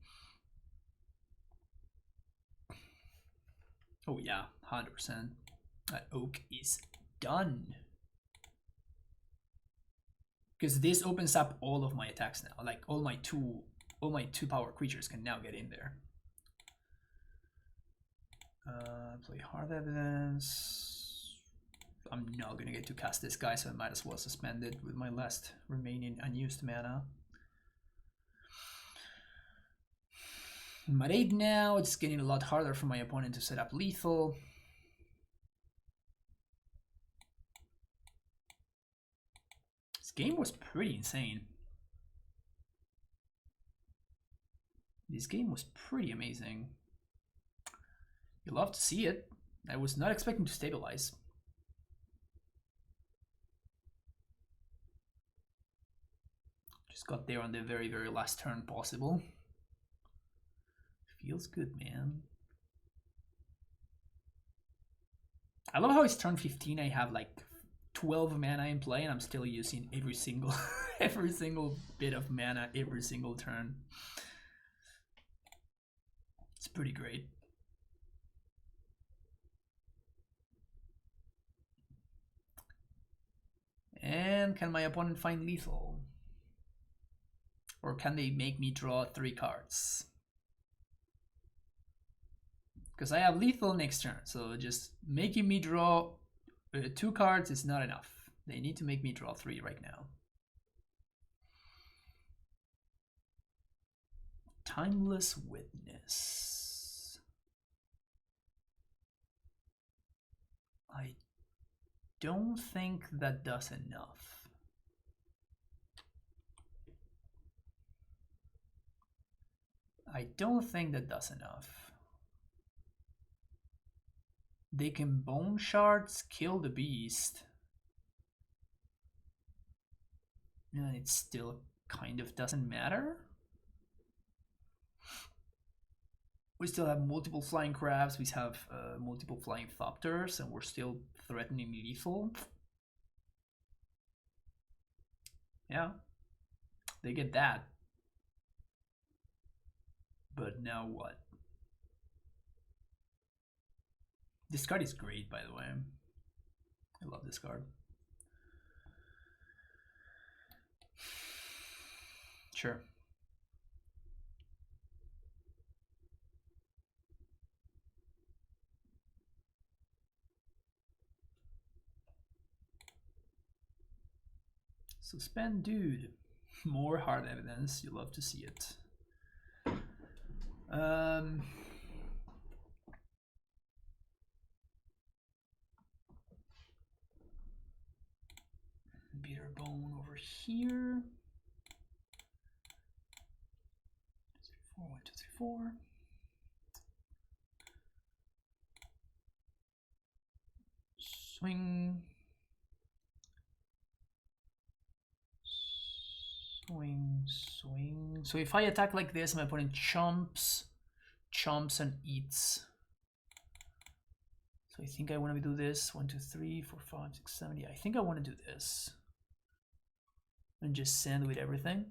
Oh yeah, 100%. That oak is done. Because this opens up all of my attacks now. Like all my two power creatures can now get in there. Play hard evidence. I'm not gonna get to cast this guy, so I might as well suspend it with my last remaining unused mana. I'm at 8 now. It's getting a lot harder for my opponent to set up lethal. This game was pretty insane. This game was pretty amazing. You love to see it. I was not expecting to stabilize. Just got there on the very, very last turn possible. Feels good, man. I love how it's turn 15. I have like 12 mana in play, and I'm still using every single every single bit of mana every single turn. It's pretty great. And can my opponent find lethal? Or can they make me draw 3 cards? Because I have lethal next turn, so just making me draw 2 cards is not enough. They need to make me draw 3 right now. Timeless Witness. I don't think that does enough. I don't think that does enough. They can bone shards, kill the beast. And it still kind of doesn't matter. We still have multiple flying crabs, we have multiple flying thopters, and we're still threatening lethal. Yeah, they get that. But now what? This card is great, by the way. I love this card. Sure. Suspend dude. More hard evidence. You love to see it. Bitter bone over here. 4, 1, 2, 3, 4. Swing. Swing, swing. So if I attack like this, my opponent chomps and eats. So I think I want to do this. 1, 2, 3, 4, 5, 6, 7, 8. I think I want to do this. And just send with everything.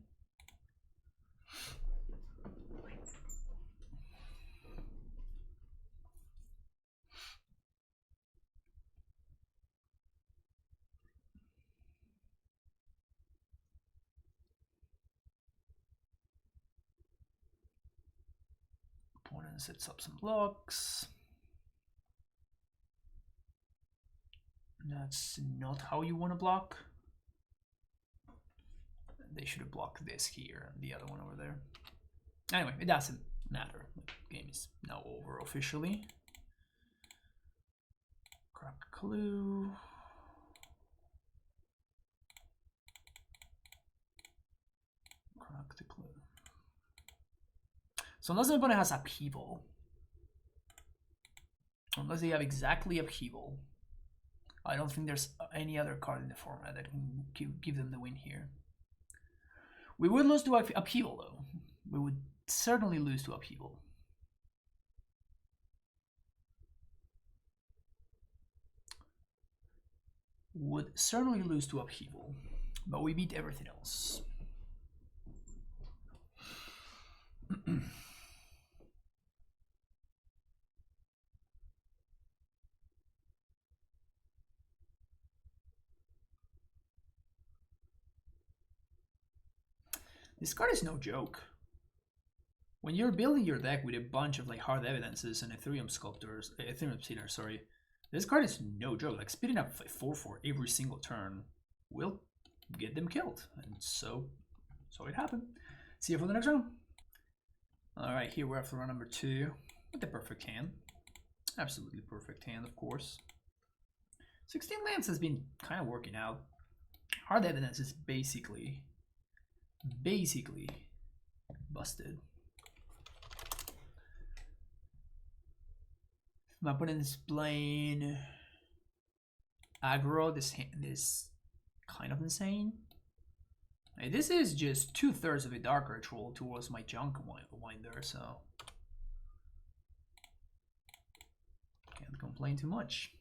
Opponent sets up some blocks. That's not how you want to block. They should have blocked this here and the other one over there. Anyway, it doesn't matter. The game is now over officially. Crack a clue. Crack the clue. So unless my opponent has upheaval, unless they have exactly upheaval, I don't think there's any other card in the format that can give them the win here. We would lose to upheaval though. We would certainly lose to upheaval. Would certainly lose to upheaval, but we beat everything else. This card is no joke. When you're building your deck with a bunch of like hard evidences and Ethereum sculptors, Ethereum sinners, sorry, this card is no joke. Like speeding up 4/4 every single turn will get them killed, and so it happened. See you for the next round. All right, here we're after round number 2 with the perfect hand, absolutely perfect hand, of course. 16 lands has been kind of working out. Hard evidence is basically busted. My opponent is playing aggro. This hand is kind of insane. Hey, this is just 2/3 of a dark ritual towards my junk winder, so can't complain too much.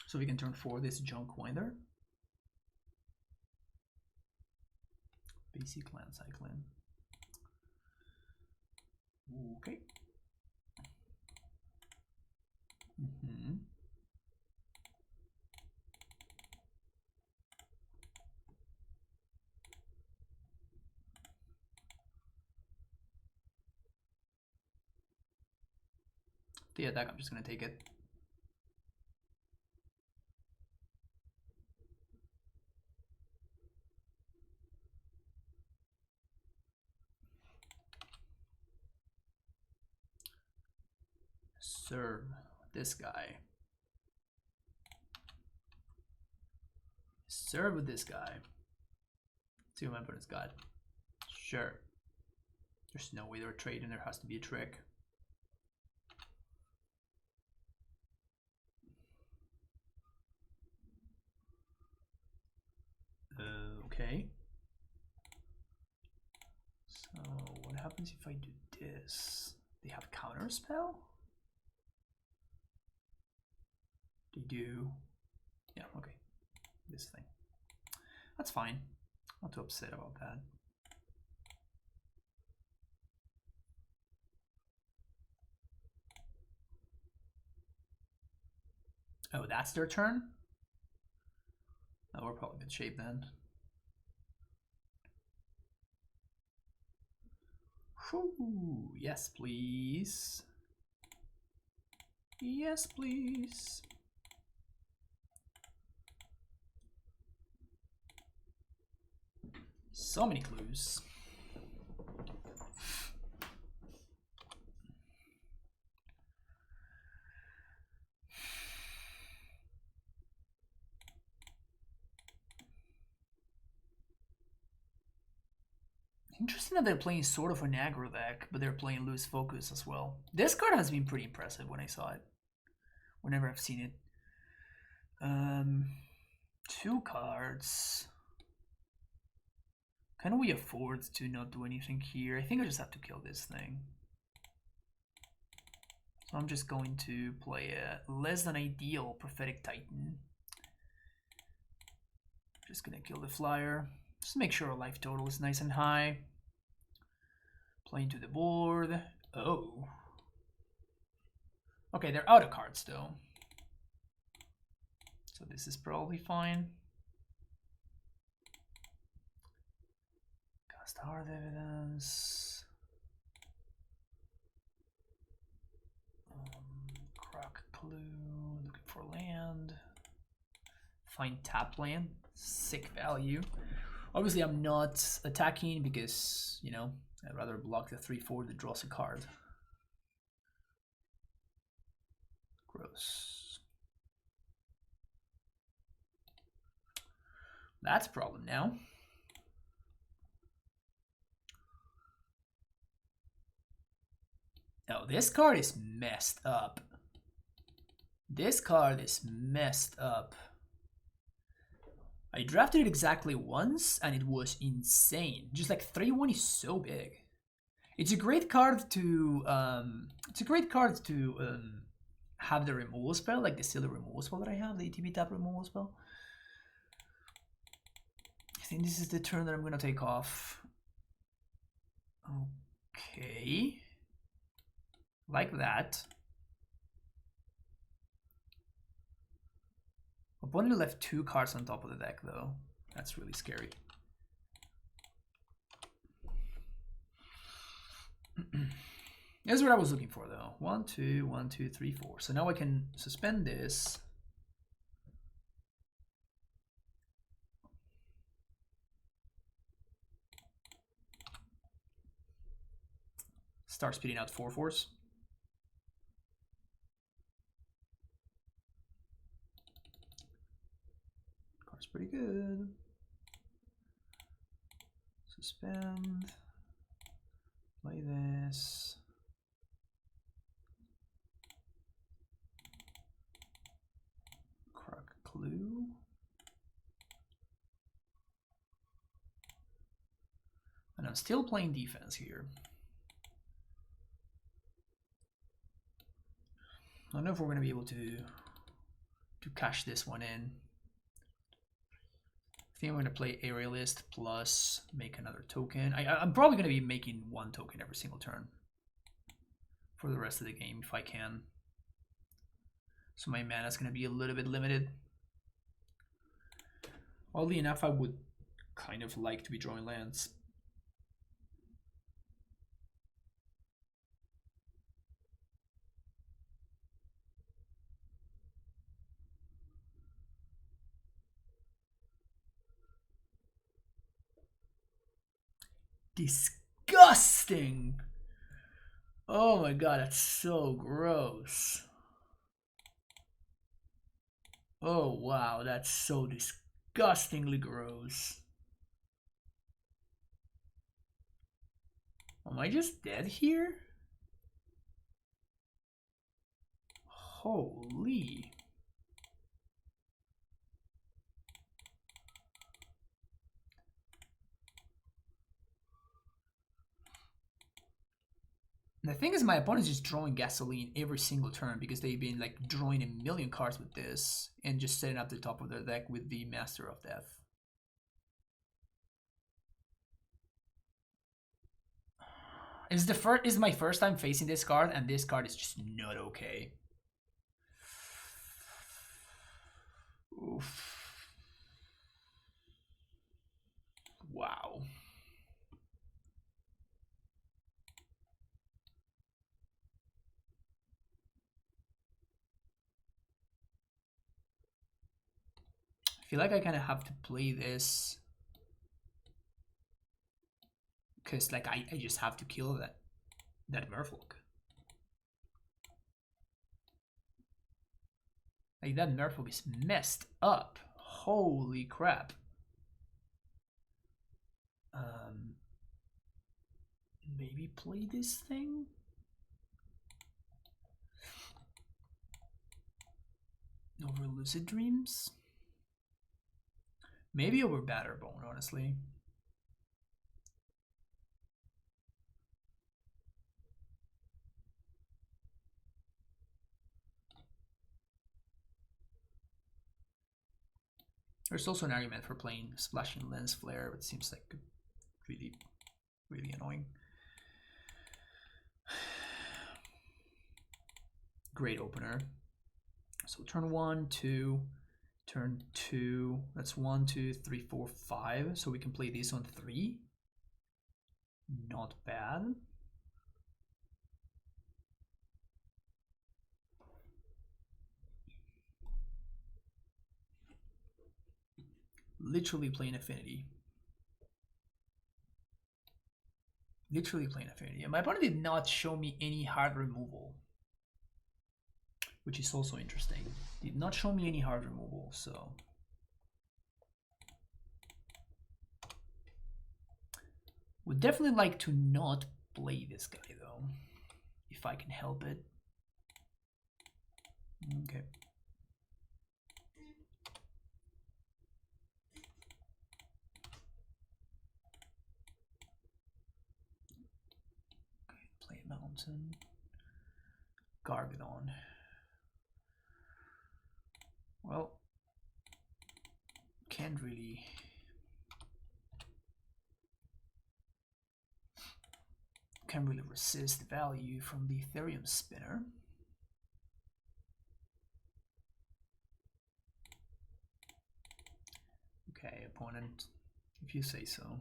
So we can turn 4 this junk winder. Basic land cycling. Okay. The attack, I'm just gonna take it. serve this guy. Serve with this guy. See what my opponent's got. Sure. There's no way they're trading. There has to be a trick. Okay. So what happens if I do this? They have counter spell? They do. Yeah, okay. This thing. That's fine. Not too upset about that. Oh, that's their turn? Oh, we're probably in good shape then. Whew, yes, please. Yes, please. So many clues. Interesting that they're playing sort of an aggro deck, but they're playing loose focus as well. This card has been pretty impressive when I saw it. Whenever I've seen it. 2 cards. Can we afford to not do anything here? I think I just have to kill this thing. So I'm just going to play a less than ideal Prophetic Titan. Just gonna kill the flyer. Just make sure our life total is nice and high. Playing to the board. Oh. Okay, they're out of cards though. So this is probably fine. Cast hard evidence. Croc clue. Looking for land. Find tap land. Sick value. Obviously, I'm not attacking because, you know, I'd rather block the 3/4 that draws a card. Gross. That's a problem now. Oh, this card is messed up. This card is messed up. I drafted it exactly once and it was insane. Just like 3/1 is so big. It's a great card to have the removal spell, like the silly removal spell that I have, the ETB tap removal spell. I think this is the turn that I'm gonna take off. Okay. Like that. Opponent left 2 cards on top of the deck though. That's really scary. That's what I was looking for though. 1, 2, 1, 2, 3, 4. So now I can suspend this. Start spitting out 4/4s. Card's pretty good. Suspend. Play this. Croc clue. And I'm still playing defense here. I don't know if we're going to be able to cash this one in. I think I'm going to play Aerialist plus make another token. I'm probably going to be making 1 token every single turn for the rest of the game if I can. So my mana is going to be a little bit limited. Oddly enough, I would kind of like to be drawing lands. Disgusting. Oh my god, that's so gross. Oh wow, that's so disgustingly gross. Am I just dead here? Holy. The thing is, my opponent's just drawing gasoline every single turn because they've been like drawing a million cards with this and just setting up the top of their deck with the Master of Death. Is my first time facing this card, and this card is just not okay. Oof. Wow. I feel like I kind of have to play this because like I just have to kill that Merfolk. Like that Merfolk is messed up. Holy crap. Maybe play this thing? Over Lucid Dreams? Maybe over Batterbone, honestly. There's also an argument for playing Splashing Lens Flare, but it seems like really, really annoying. Great opener. So turn 1, 2, turn 2. That's 1, 2, 3, 4, 5. So we can play this on 3. Not bad. Literally playing Affinity. Literally playing Affinity. And my opponent did not show me any hard removal, which is also interesting. Did not show me any hard removal, so would definitely like to not play this guy though, if I can help it. Okay. Play Mountain. Gargadon. Well, can't really. Can't really resist value from the Ethereum spinner. Okay, opponent, if you say so.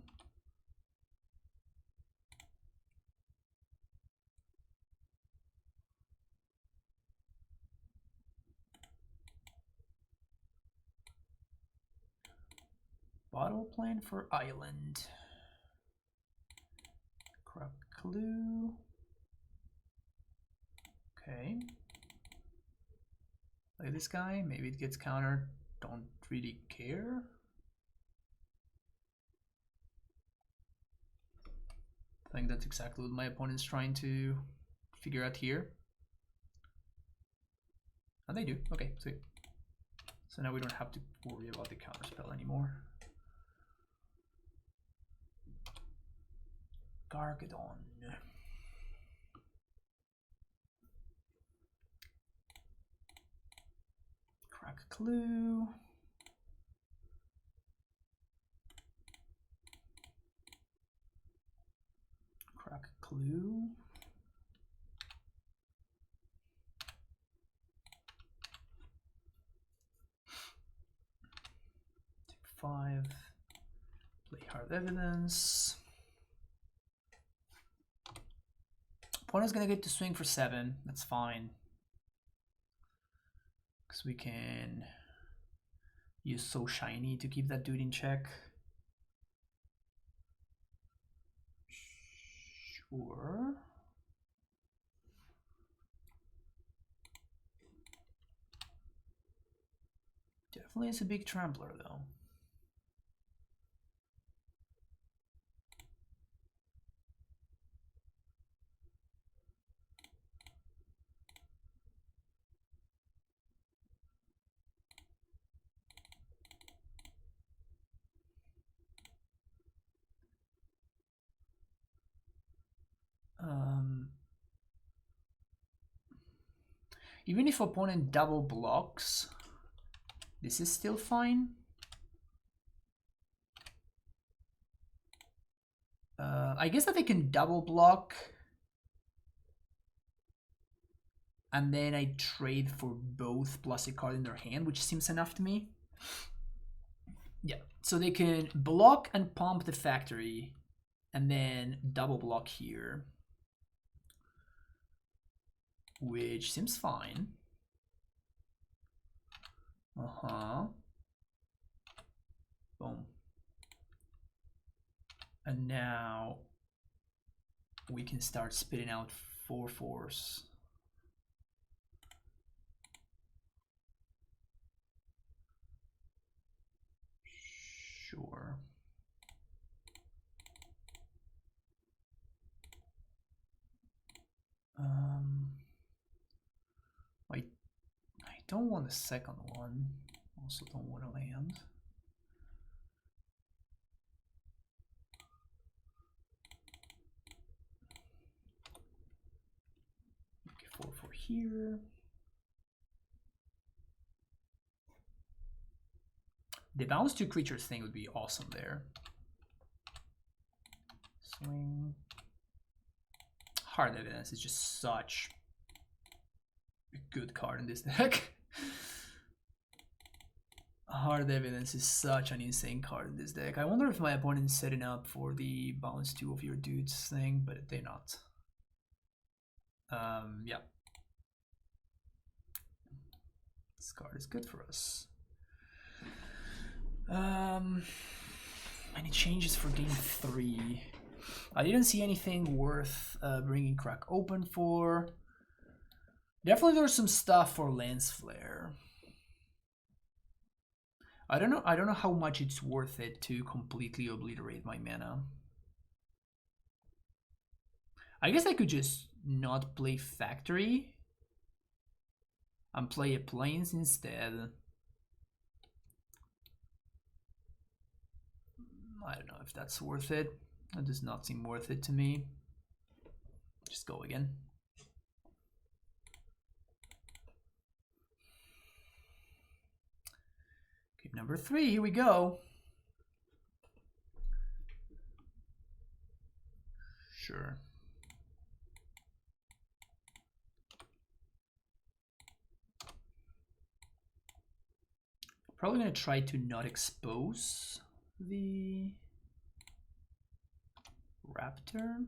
Bottle plan for Island. Crop clue. Okay. Play this guy. Maybe it gets countered. Don't really care. I think that's exactly what my opponent's trying to figure out here. And they do. Okay, sweet. So now we don't have to worry about the counter spell anymore. Gargadon. Crack clue. Crack clue. Take 5. Play hard evidence. Opponent's gonna get to swing for 7. That's fine. Because we can use So Shiny to keep that dude in check. Sure. Definitely is a big trampler though. Even if opponent double blocks, this is still fine. I guess that they can double block and then I trade for both plus a card in their hand, which seems enough to me. Yeah, so they can block and pump the factory and then double block here, which seems fine. Boom. And now we can start spitting out 4/4s. Sure. I don't want the second one. Also don't want to land. Okay, 4/4 here. The bounce 2 creatures thing would be awesome there. Swing. Hard Evidence is just such a good card in this deck. Hard Evidence is such an insane card in this deck. I wonder if my opponent's setting up for the bounce 2 of your dudes thing, but they're not. Yeah. This card is good for us. Any changes for game 3? I didn't see anything worth bringing Crack Open for. Definitely there's some stuff for Lens Flare. I don't know how much it's worth it to completely obliterate my mana. I guess I could just not play Factory and play a Plains instead. I don't know if that's worth it. That does not seem worth it to me. Just go again. Game number 3, here we go. Sure. Probably gonna try to not expose the Raptor.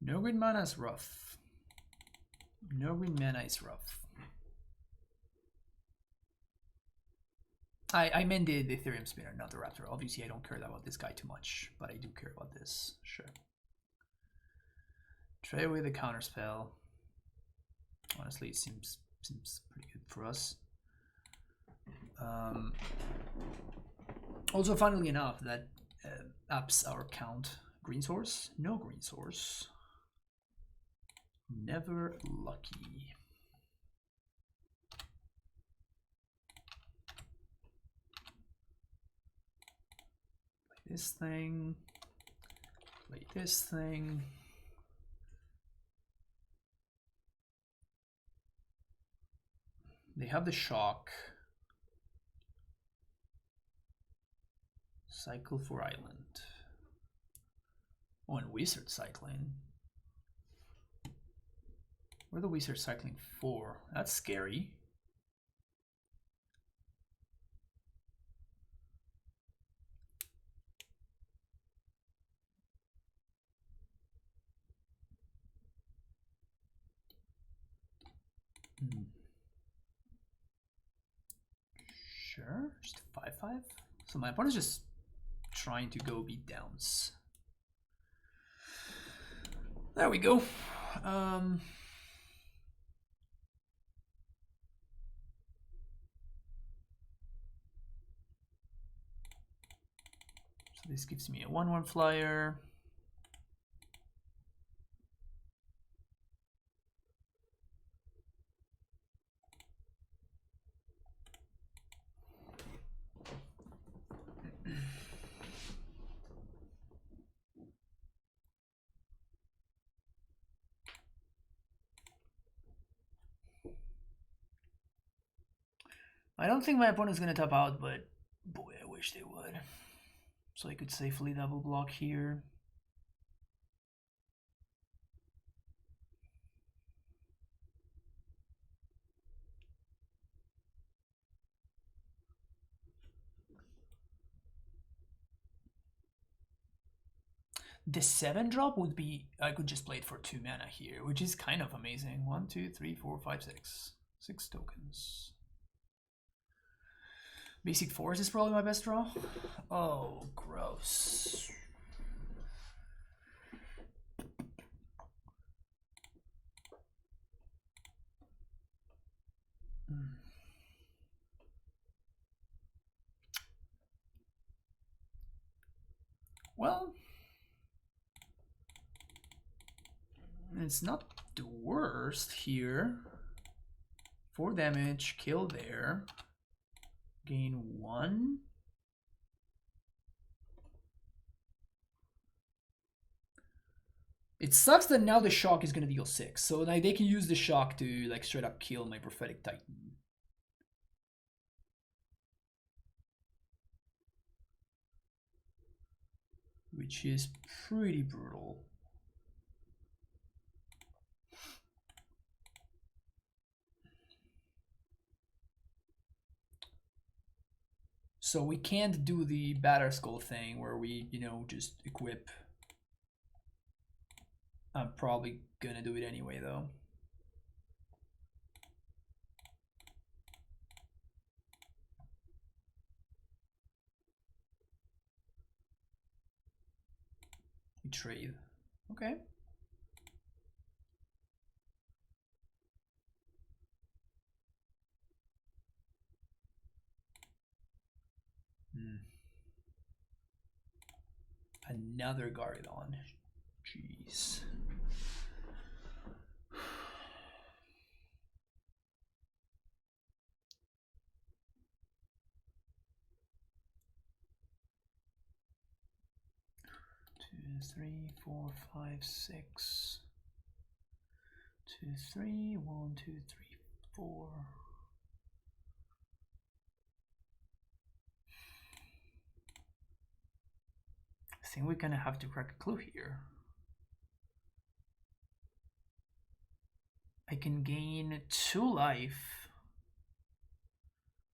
No green mana is rough. No green mana is rough. I meant the Ethereum Spinner, not the Raptor. Obviously, I don't care about this guy too much, but I do care about this. Sure. Trade away the counterspell. Honestly, it seems pretty good for us. Also, funnily enough, that ups our count. Green source? No green source. Never lucky. Play this thing. Play this thing. They have the shock. Cycle for island. Oh, and wizard cycling. What are the wizard cycling for? That's scary. Sure, just 5-5. So my opponent's just trying to go beat downs. There we go. So this gives me a 1/1 flyer. I don't think my opponent's gonna top out, but boy, I wish they would. So I could safely double block here. The 7-drop would be, I could just play it for 2 mana here, which is kind of amazing. 1, 2, 3, 4, 5, 6. 6 tokens. Basic Force is probably my best draw. Oh, gross. Well, it's not the worst here. 4 damage, kill there. Gain 1. It sucks that now the shock is gonna deal 6, so like they can use the shock to like straight up kill my Prophetic Titan. Which is pretty brutal. So we can't do the Batterskull thing where we, you know, just equip. I'm probably gonna do it anyway though. We trade. Okay. Another Gargadon. Jeez. Two, 3, 4, 5, 6. 2, 3, 1, 2, 3, 4. I think we're gonna have to crack a clue here. I can gain 2 life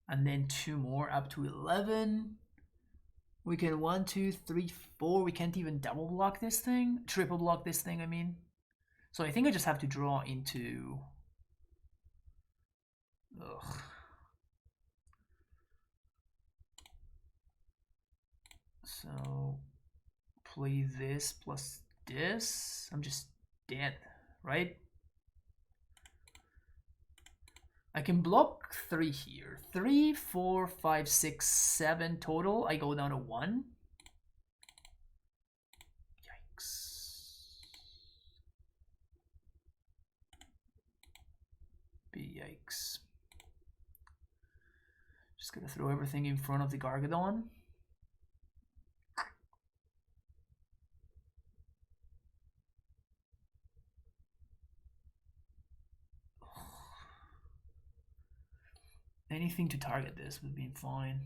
and then 2 more up to 11. We can 1, 2, 3, 4. We can't even double block this thing, triple block this thing, I mean. So I think I just have to draw into. Ugh. So play this plus this. I'm just dead, right? I can block 3 here. 3, 4, 5, 6, 7 total. I go down to 1. Yikes. Big yikes. Just gonna throw everything in front of the Gargadon. Anything to target this would be fine.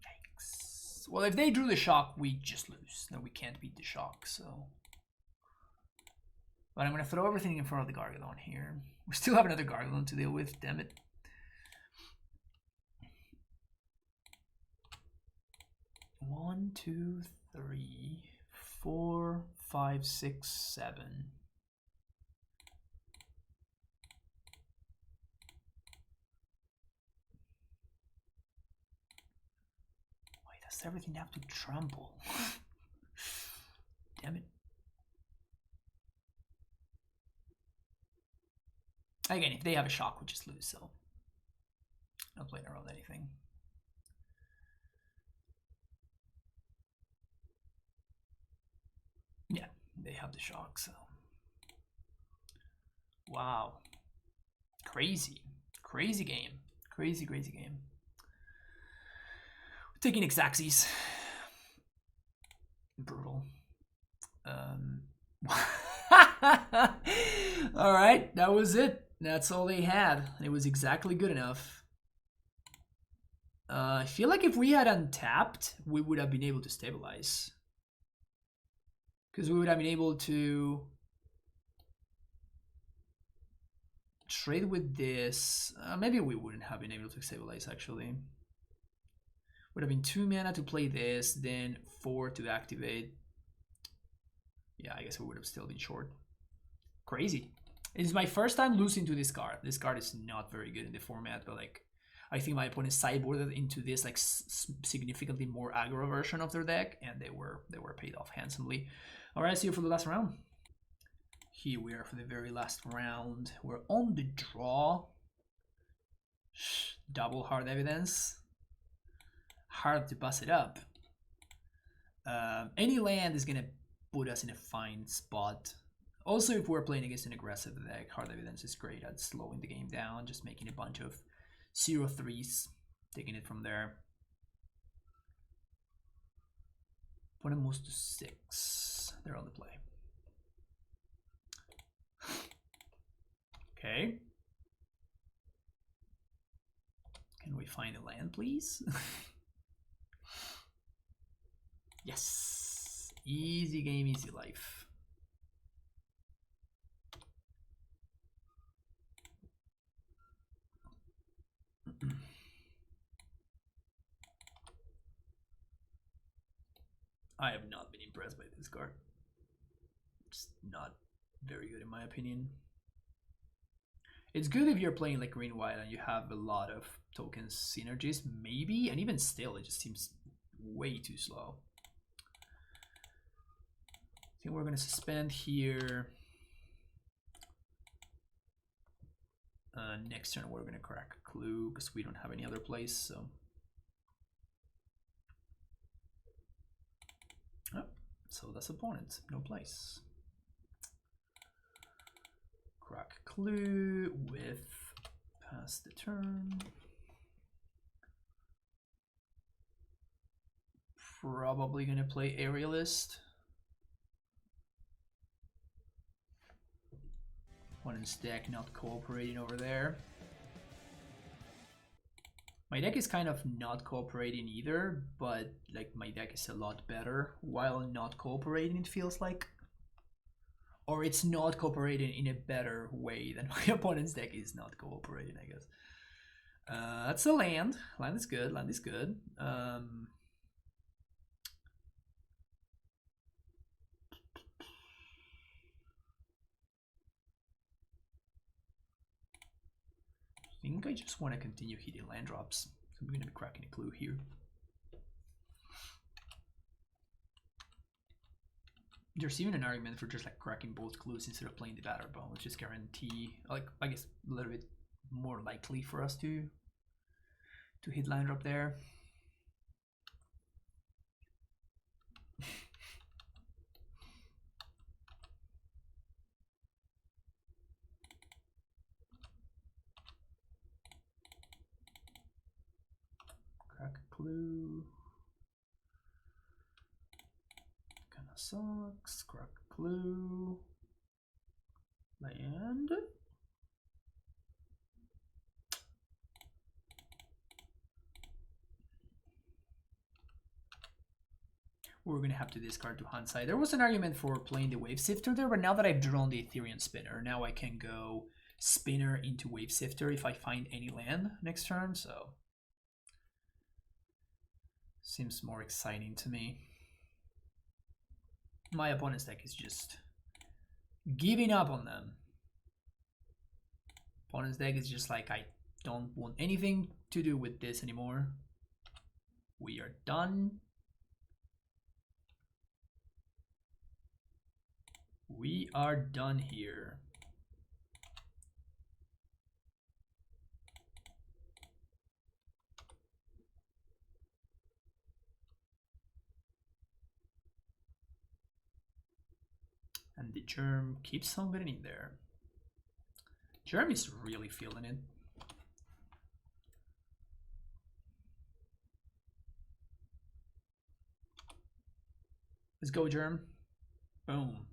Yikes. Well, if they drew the shock, we just lose. No, we can't beat the shock, so. But I'm gonna throw everything in front of the Gargadon here. We still have another Gargadon to deal with, damn it. One, 2, 3, 4, 5, 6, 7. Does everything have to trample? Damn it. Again, if they have a shock, we just lose, so not playing around anything. Yeah, they have the shock, so. Wow. Crazy. Crazy game. Crazy, crazy game. We're taking Xaxes. Brutal. Alright, that was it. That's all they had. It was exactly good enough. I feel like if we had untapped, we would have been able to stabilize. Because we would have been able to trade with this. Maybe we wouldn't have been able to stabilize, actually. Would have been 2 mana to play this, then 4 to activate. Yeah, I guess we would have still been short. Crazy. It's my first time losing to this card. This card is not very good in the format, but like, I think my opponent sideboarded into this like significantly more aggro version of their deck, and they were paid off handsomely. All right, see you for the last round. Here we are for the very last round. We're on the draw. Double hard evidence. Hard to bust it up. Any land is gonna put us in a fine spot. Also, if we're playing against an aggressive deck, hard evidence is great at slowing the game down, just making a bunch of 0-3s, taking it from there. Opponent moves to 6. They're on the play. Okay. Can we find a land, please? Yes. Easy game, easy life. I have not been impressed by this card. It's not very good in my opinion. It's good if you're playing like green-white and you have a lot of tokens synergies, maybe, and even still, it just seems way too slow. I think we're gonna suspend here. Next turn we're gonna crack a clue because we don't have any other place, so. Oh, so that's opponent, no place. Crack clue with pass the turn. Probably gonna play Aerialist. Opponent's deck not cooperating over there. My deck is kind of not cooperating either, but like my deck is a lot better while not cooperating, it feels like. Or it's not cooperating in a better way than my opponent's deck is not cooperating, I guess. That's a land. Land is good. Land is good. I think I just want to continue hitting land drops. So I'm going to be cracking a clue here. There's even an argument for just like cracking both clues instead of playing the batter bone, which is guarantee, like I guess a little bit more likely for us to hit land drop there. Crack a clue. Kinda sucks. Crack a clue. Land. We're gonna have to discard to Hansai. There was an argument for playing the Wave Sifter there, but now that I've drawn the Ethereum Spinner, now I can go Spinner into Wave Sifter if I find any land next turn, so seems more exciting to me. My opponent's deck is just giving up on them. Opponent's deck is just like, I don't want anything to do with this anymore. We are done. We are done here. And the germ keeps on getting in there. Germ is really feeling it. Let's go, germ. Boom.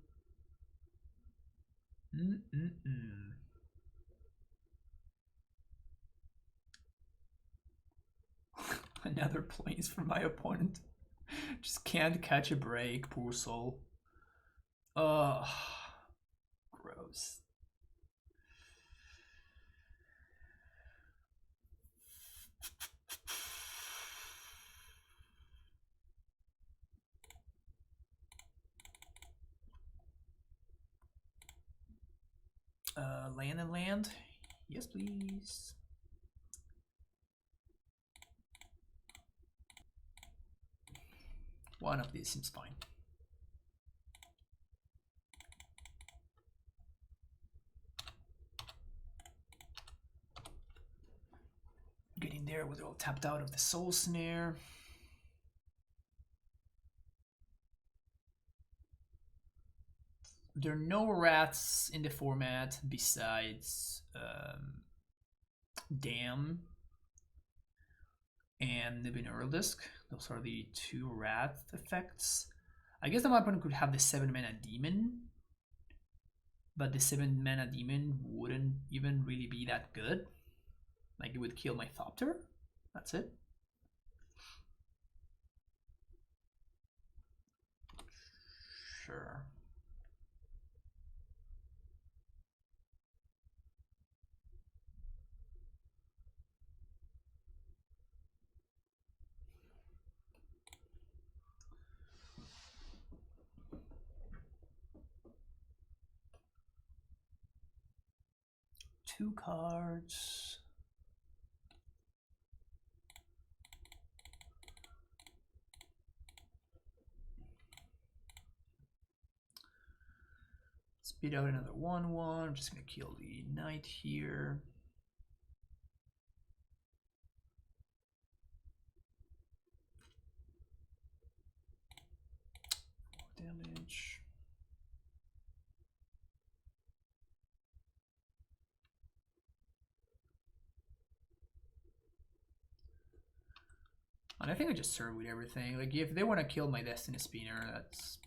Another planes from my opponent. Just can't catch a break, poor soul. Ugh. Gross. Land and land. Yes, please. One of these seems fine. Getting there with it all tapped out of the soul snare. There are no rats in the format besides Dam and the Binaural Disc. Those are the two rat effects. I guess my opponent could have the 7-mana demon, but the 7-mana demon wouldn't even really be that good. Like, it would kill my Thopter. That's it. Sure. Two cards. Spit out another 1/1. I'm just gonna kill the knight here. Damage. And I think I just serve with everything. Like, if they want to kill my Destiny Spinner, that's...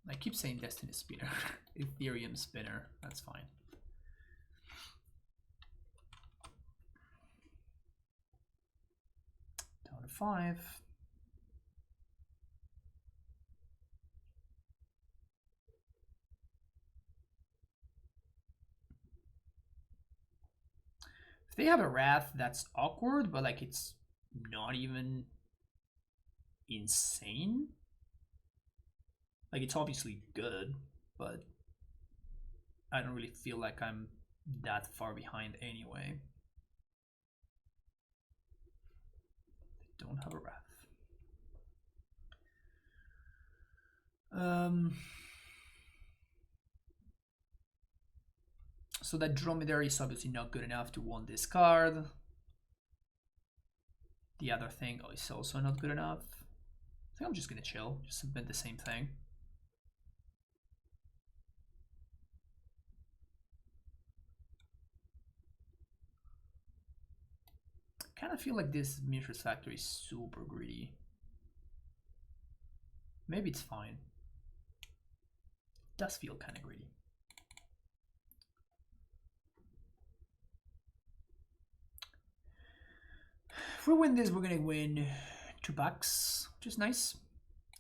I keep saying Destiny Spinner. Ethereum Spinner. That's fine. Down to 5. If they have a Wrath, that's awkward, but like, it's not even insane. Like, it's obviously good, but I don't really feel like I'm that far behind anyway. They don't have a Wrath. So that Dromedary is obviously not good enough to want this card. The other thing is also not good enough. I think I'm just gonna chill, just submit the same thing. I kind of feel like this Mishra's Factory is super greedy. Maybe it's fine. It does feel kind of greedy. If we win this, we're gonna win $2, which is nice.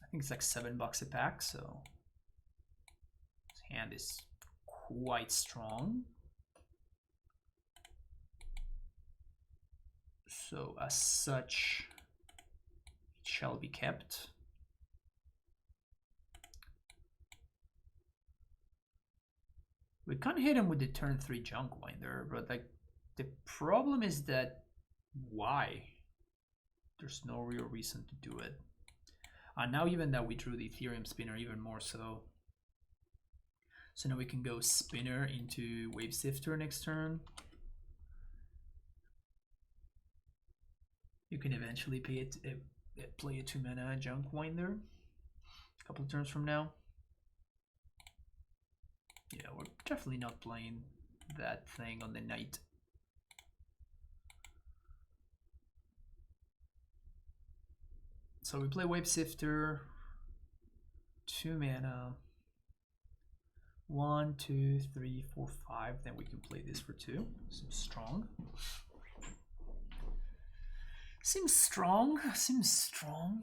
I think it's like $7 a pack, so his hand is quite strong. So as such, it shall be kept. We can't hit him with the turn 3 Junk Winder, but like, the problem is that why? There's no real reason to do it. And now even that we drew the Ethereum Spinner, even more so. So now we can go Spinner into Wave Sifter next turn. You can eventually play a 2-mana Junk Winder a couple of turns from now. Yeah, we're definitely not playing that thing on the night. So we play Wave Sifter, 2 mana, 1, 2, 3, 4, 5. Then we can play this for 2. Seems strong. Seems strong. Seems strong.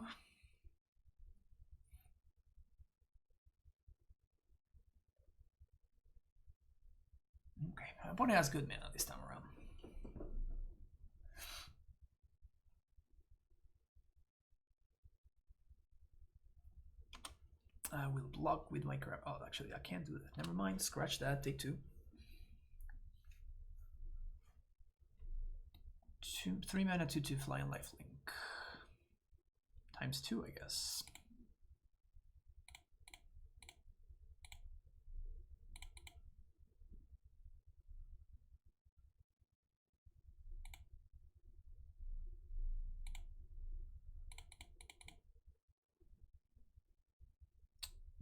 Okay, my opponent has good mana this time around. I will block with my crap. Oh, actually, I can't do that. Never mind. Scratch that. Take 2. 3 mana, 2/2 fly and lifelink. Times 2, I guess.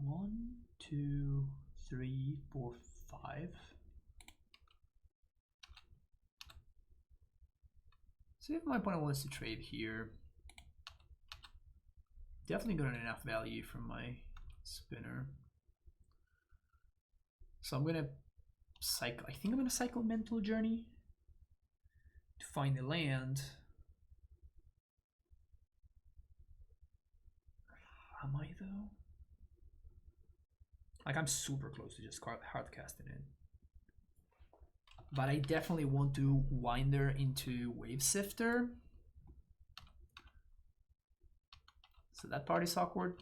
One, 2, 3, 4, 5. See if my opponent wants to trade here. Definitely got enough value from my spinner. So I'm gonna cycle. I think I'm gonna cycle Mental Journey to find the land. Am I though? Like, I'm super close to just hard casting it. But I definitely want to Winder into Wave Sifter. So that part is awkward.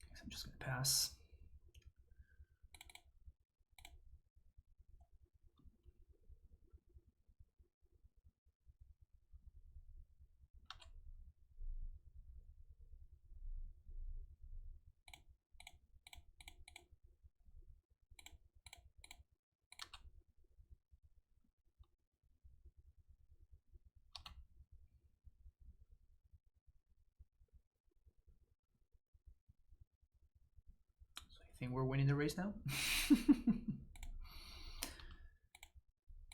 Guess I'm just gonna pass. Think we're winning the race now?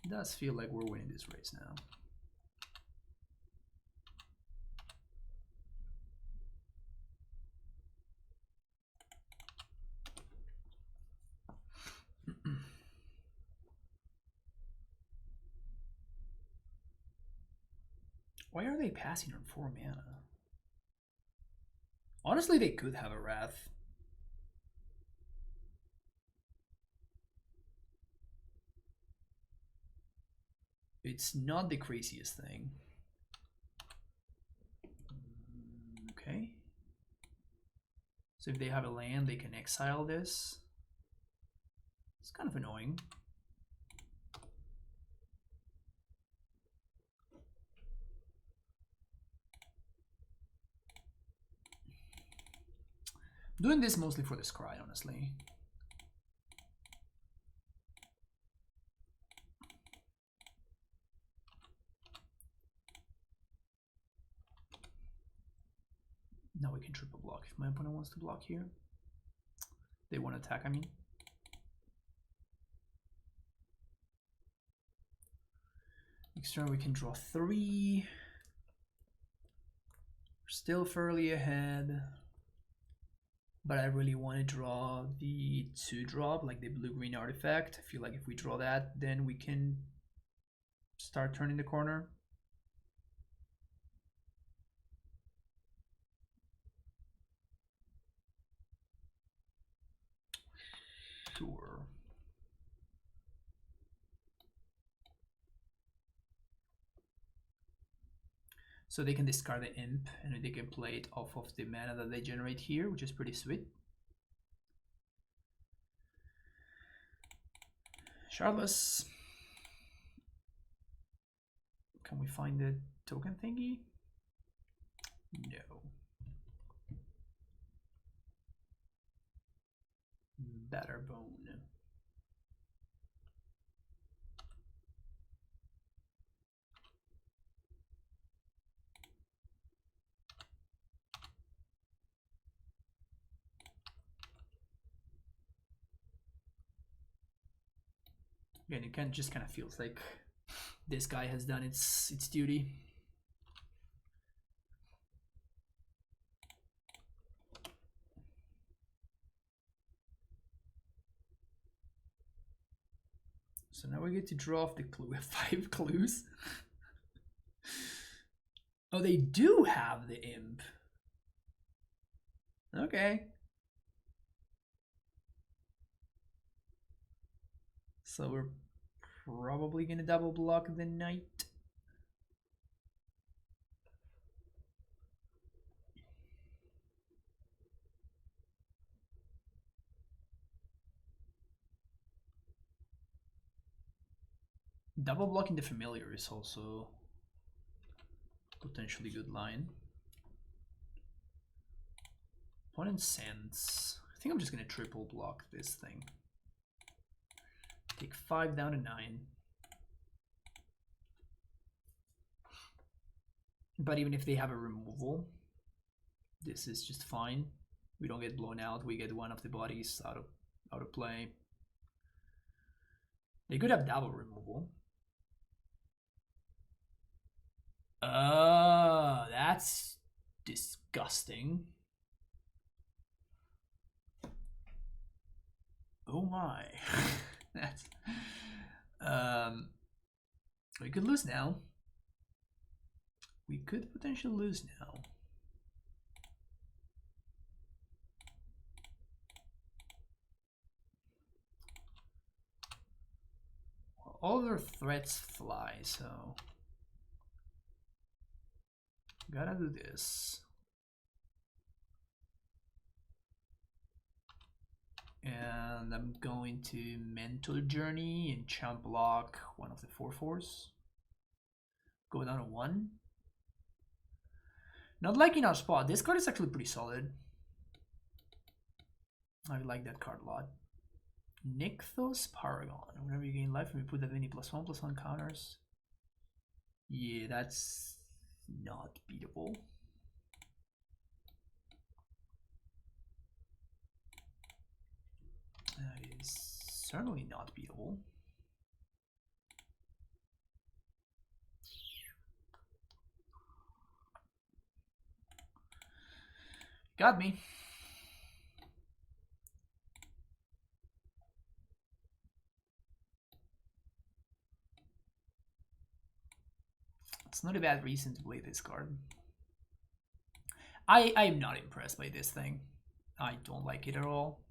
It does feel like we're winning this race now. Why are they passing on 4 mana? Honestly, they could have a Wrath. It's not the craziest thing. Okay. So if they have a land, they can exile this. It's kind of annoying. I'm doing this mostly for the scry, honestly. Now we can triple block if my opponent wants to block here. They want to attack, I mean. Next turn we can draw 3. We're still fairly ahead. But I really want to draw the 2-drop, like the blue-green artifact. I feel like if we draw that, then we can start turning the corner. Sure. So they can discard the imp and they can play it off of the mana that they generate here, which is pretty sweet. Shardless. Can we find the token thingy? No. Better bone. And it just kind of feels like this guy has done its duty. So now we get to draw off the clue. We have 5 clues. Oh, they do have the imp. Okay. So we're probably gonna double block the knight. Double blocking the familiar is also potentially good line. Opponent sends. I think I'm just gonna triple block this thing. Take 5 down to 9. But even if they have a removal, this is just fine. We don't get blown out. We get one of the bodies out of play. They could have double removal. That's disgusting. Oh my. That's we could lose now. We could potentially lose now. All their threats fly, so gotta do this. And I'm going to mental journey and champ block one of the 4/4s. Go down to 1. Not liking our spot. This card is actually pretty solid. I like that card a lot. Nykthos Paragon. Whenever you gain life, we put that any +1/+1 counters. Yeah, that's not beatable. That is certainly not beatable. Got me. It's not a bad reason to play this card. I'm not impressed by this thing. I don't like it at all.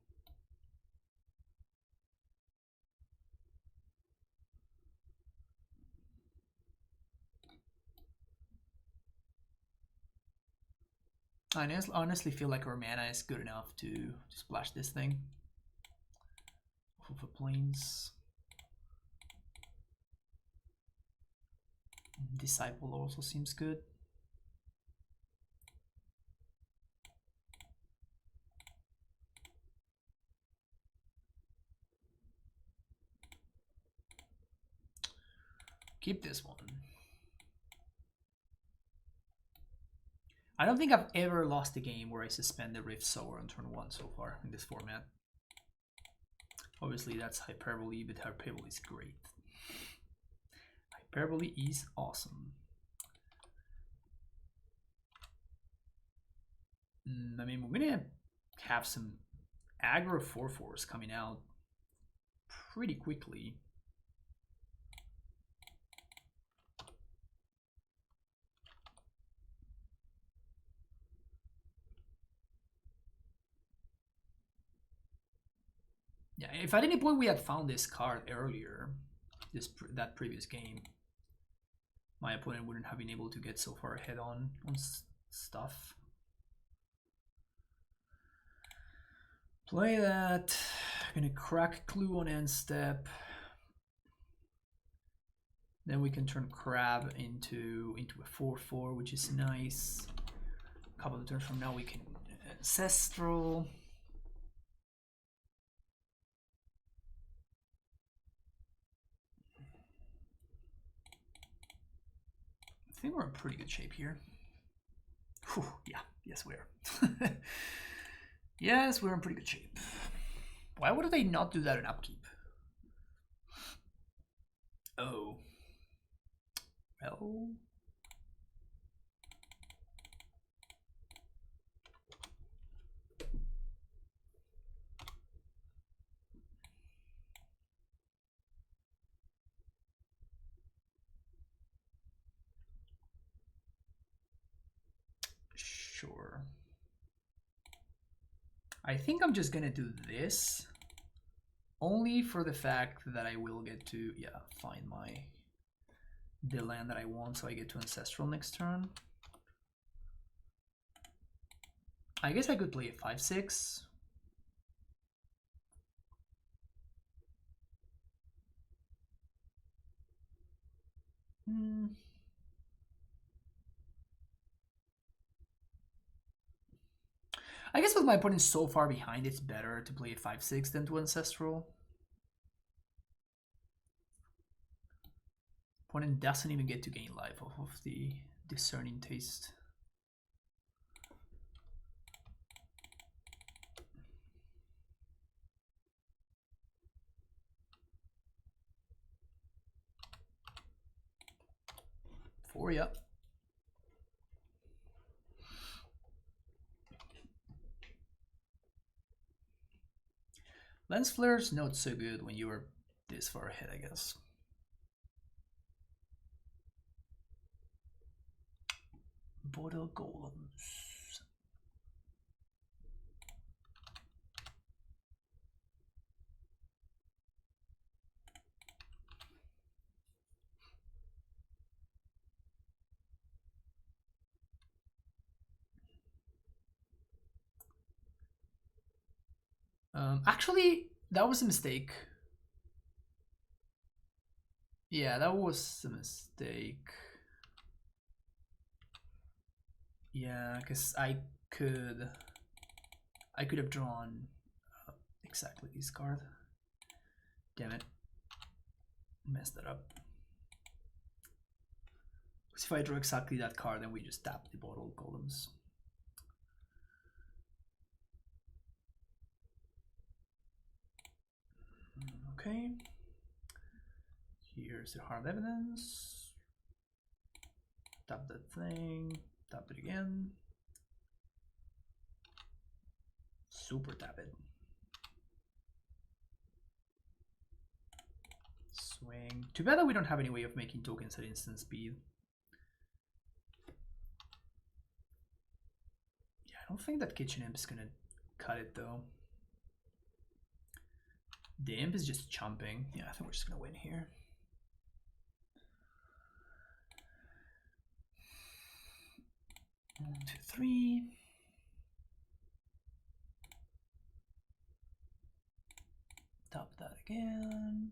I honestly feel like our mana is good enough to splash this thing. Off of the plains. Disciple also seems good. Keep this one. I don't think I've ever lost a game where I suspend the Rift Sower on turn 1 so far in this format. Obviously that's hyperbole, but hyperbole is great. Hyperbole is awesome. I mean, we're gonna have some aggro 4/4s coming out pretty quickly. Yeah, if at any point we had found this card earlier, that previous game, my opponent wouldn't have been able to get so far ahead on stuff. Play that. I'm gonna crack clue on end step. Then we can turn crab into a 4/4, which is nice. A couple of turns from now we can ancestral. I think we're in pretty good shape here. Whew, yeah, yes we are. Yes, we're in pretty good shape. Why would they not do that in upkeep? Oh. Well. Sure. I think I'm just gonna do this only for the fact that I will get to, yeah, find the land that I want, so I get to ancestral next turn. I guess I could play a 5/6. I guess with my opponent so far behind, it's better to play a 5/6 than to ancestral. Opponent doesn't even get to gain life off of the discerning taste. For ya. Lens flare's not so good when you are this far ahead, I guess. Bottle golems. Actually, that was a mistake. Yeah, that was a mistake. Yeah, because I could have drawn exactly this card. Damn it. Messed that up. Because if I draw exactly that card, then we just tap the bottle golems. Okay. Here's the hard evidence. Tap that thing. Tap it again. Super tap it. Swing. Too bad that we don't have any way of making tokens at instant speed. Yeah, I don't think that Kitchen Imp is gonna cut it though. The Imp is just chomping. Yeah, I think we're just gonna win here. One, two, three. Tap that again.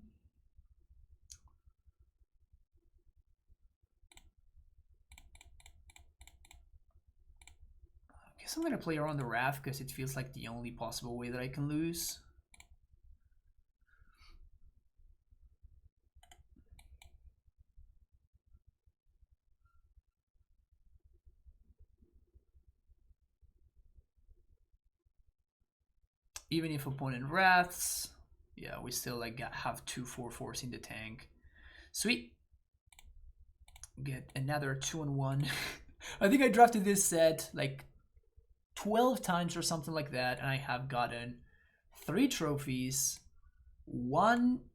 I guess I'm gonna play around the Wrath because it feels like the only possible way that I can lose. Even if opponent wraths, yeah, we still like have 2 4/4s in the tank. Sweet. Get another 2-1. I think I drafted this set like 12 times or something like that, and I have gotten 3 trophies, 1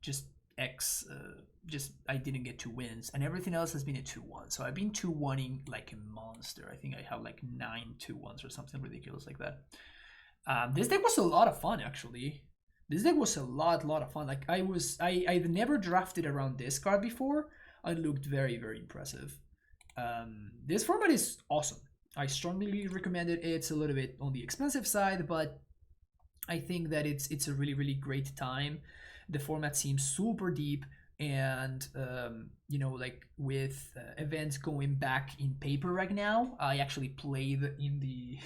just I didn't get 2 wins, and everything else has been a 2-1. So I've been 2-1ing like a monster. I think I have like 9 2-1s or something ridiculous like that. This deck was a lot of fun, actually. This deck was a lot of fun. Like I've never drafted around this card before. I looked very, very impressive. This format is awesome. I strongly recommend it. It's a little bit on the expensive side, but I think that it's a really, really great time. The format seems super deep. And you know, like with events going back in paper right now, I actually played in the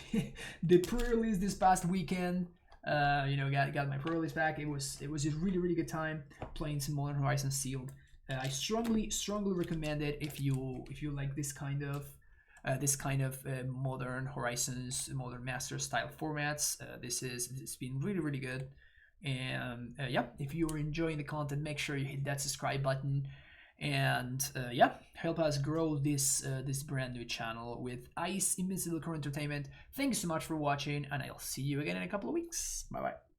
the pre-release this past weekend. You know, got my pre-release back. It was a really good time playing some Modern Horizons sealed. I strongly recommend it if you like this kind of Modern Horizons, Modern Master style formats. It's been really good. And yeah, if you're enjoying the content, make sure you hit that subscribe button, and yeah, help us grow this brand new channel with Ice Invincible Core Entertainment. Thank you so much for watching, and I'll see you again in a couple of weeks. Bye bye.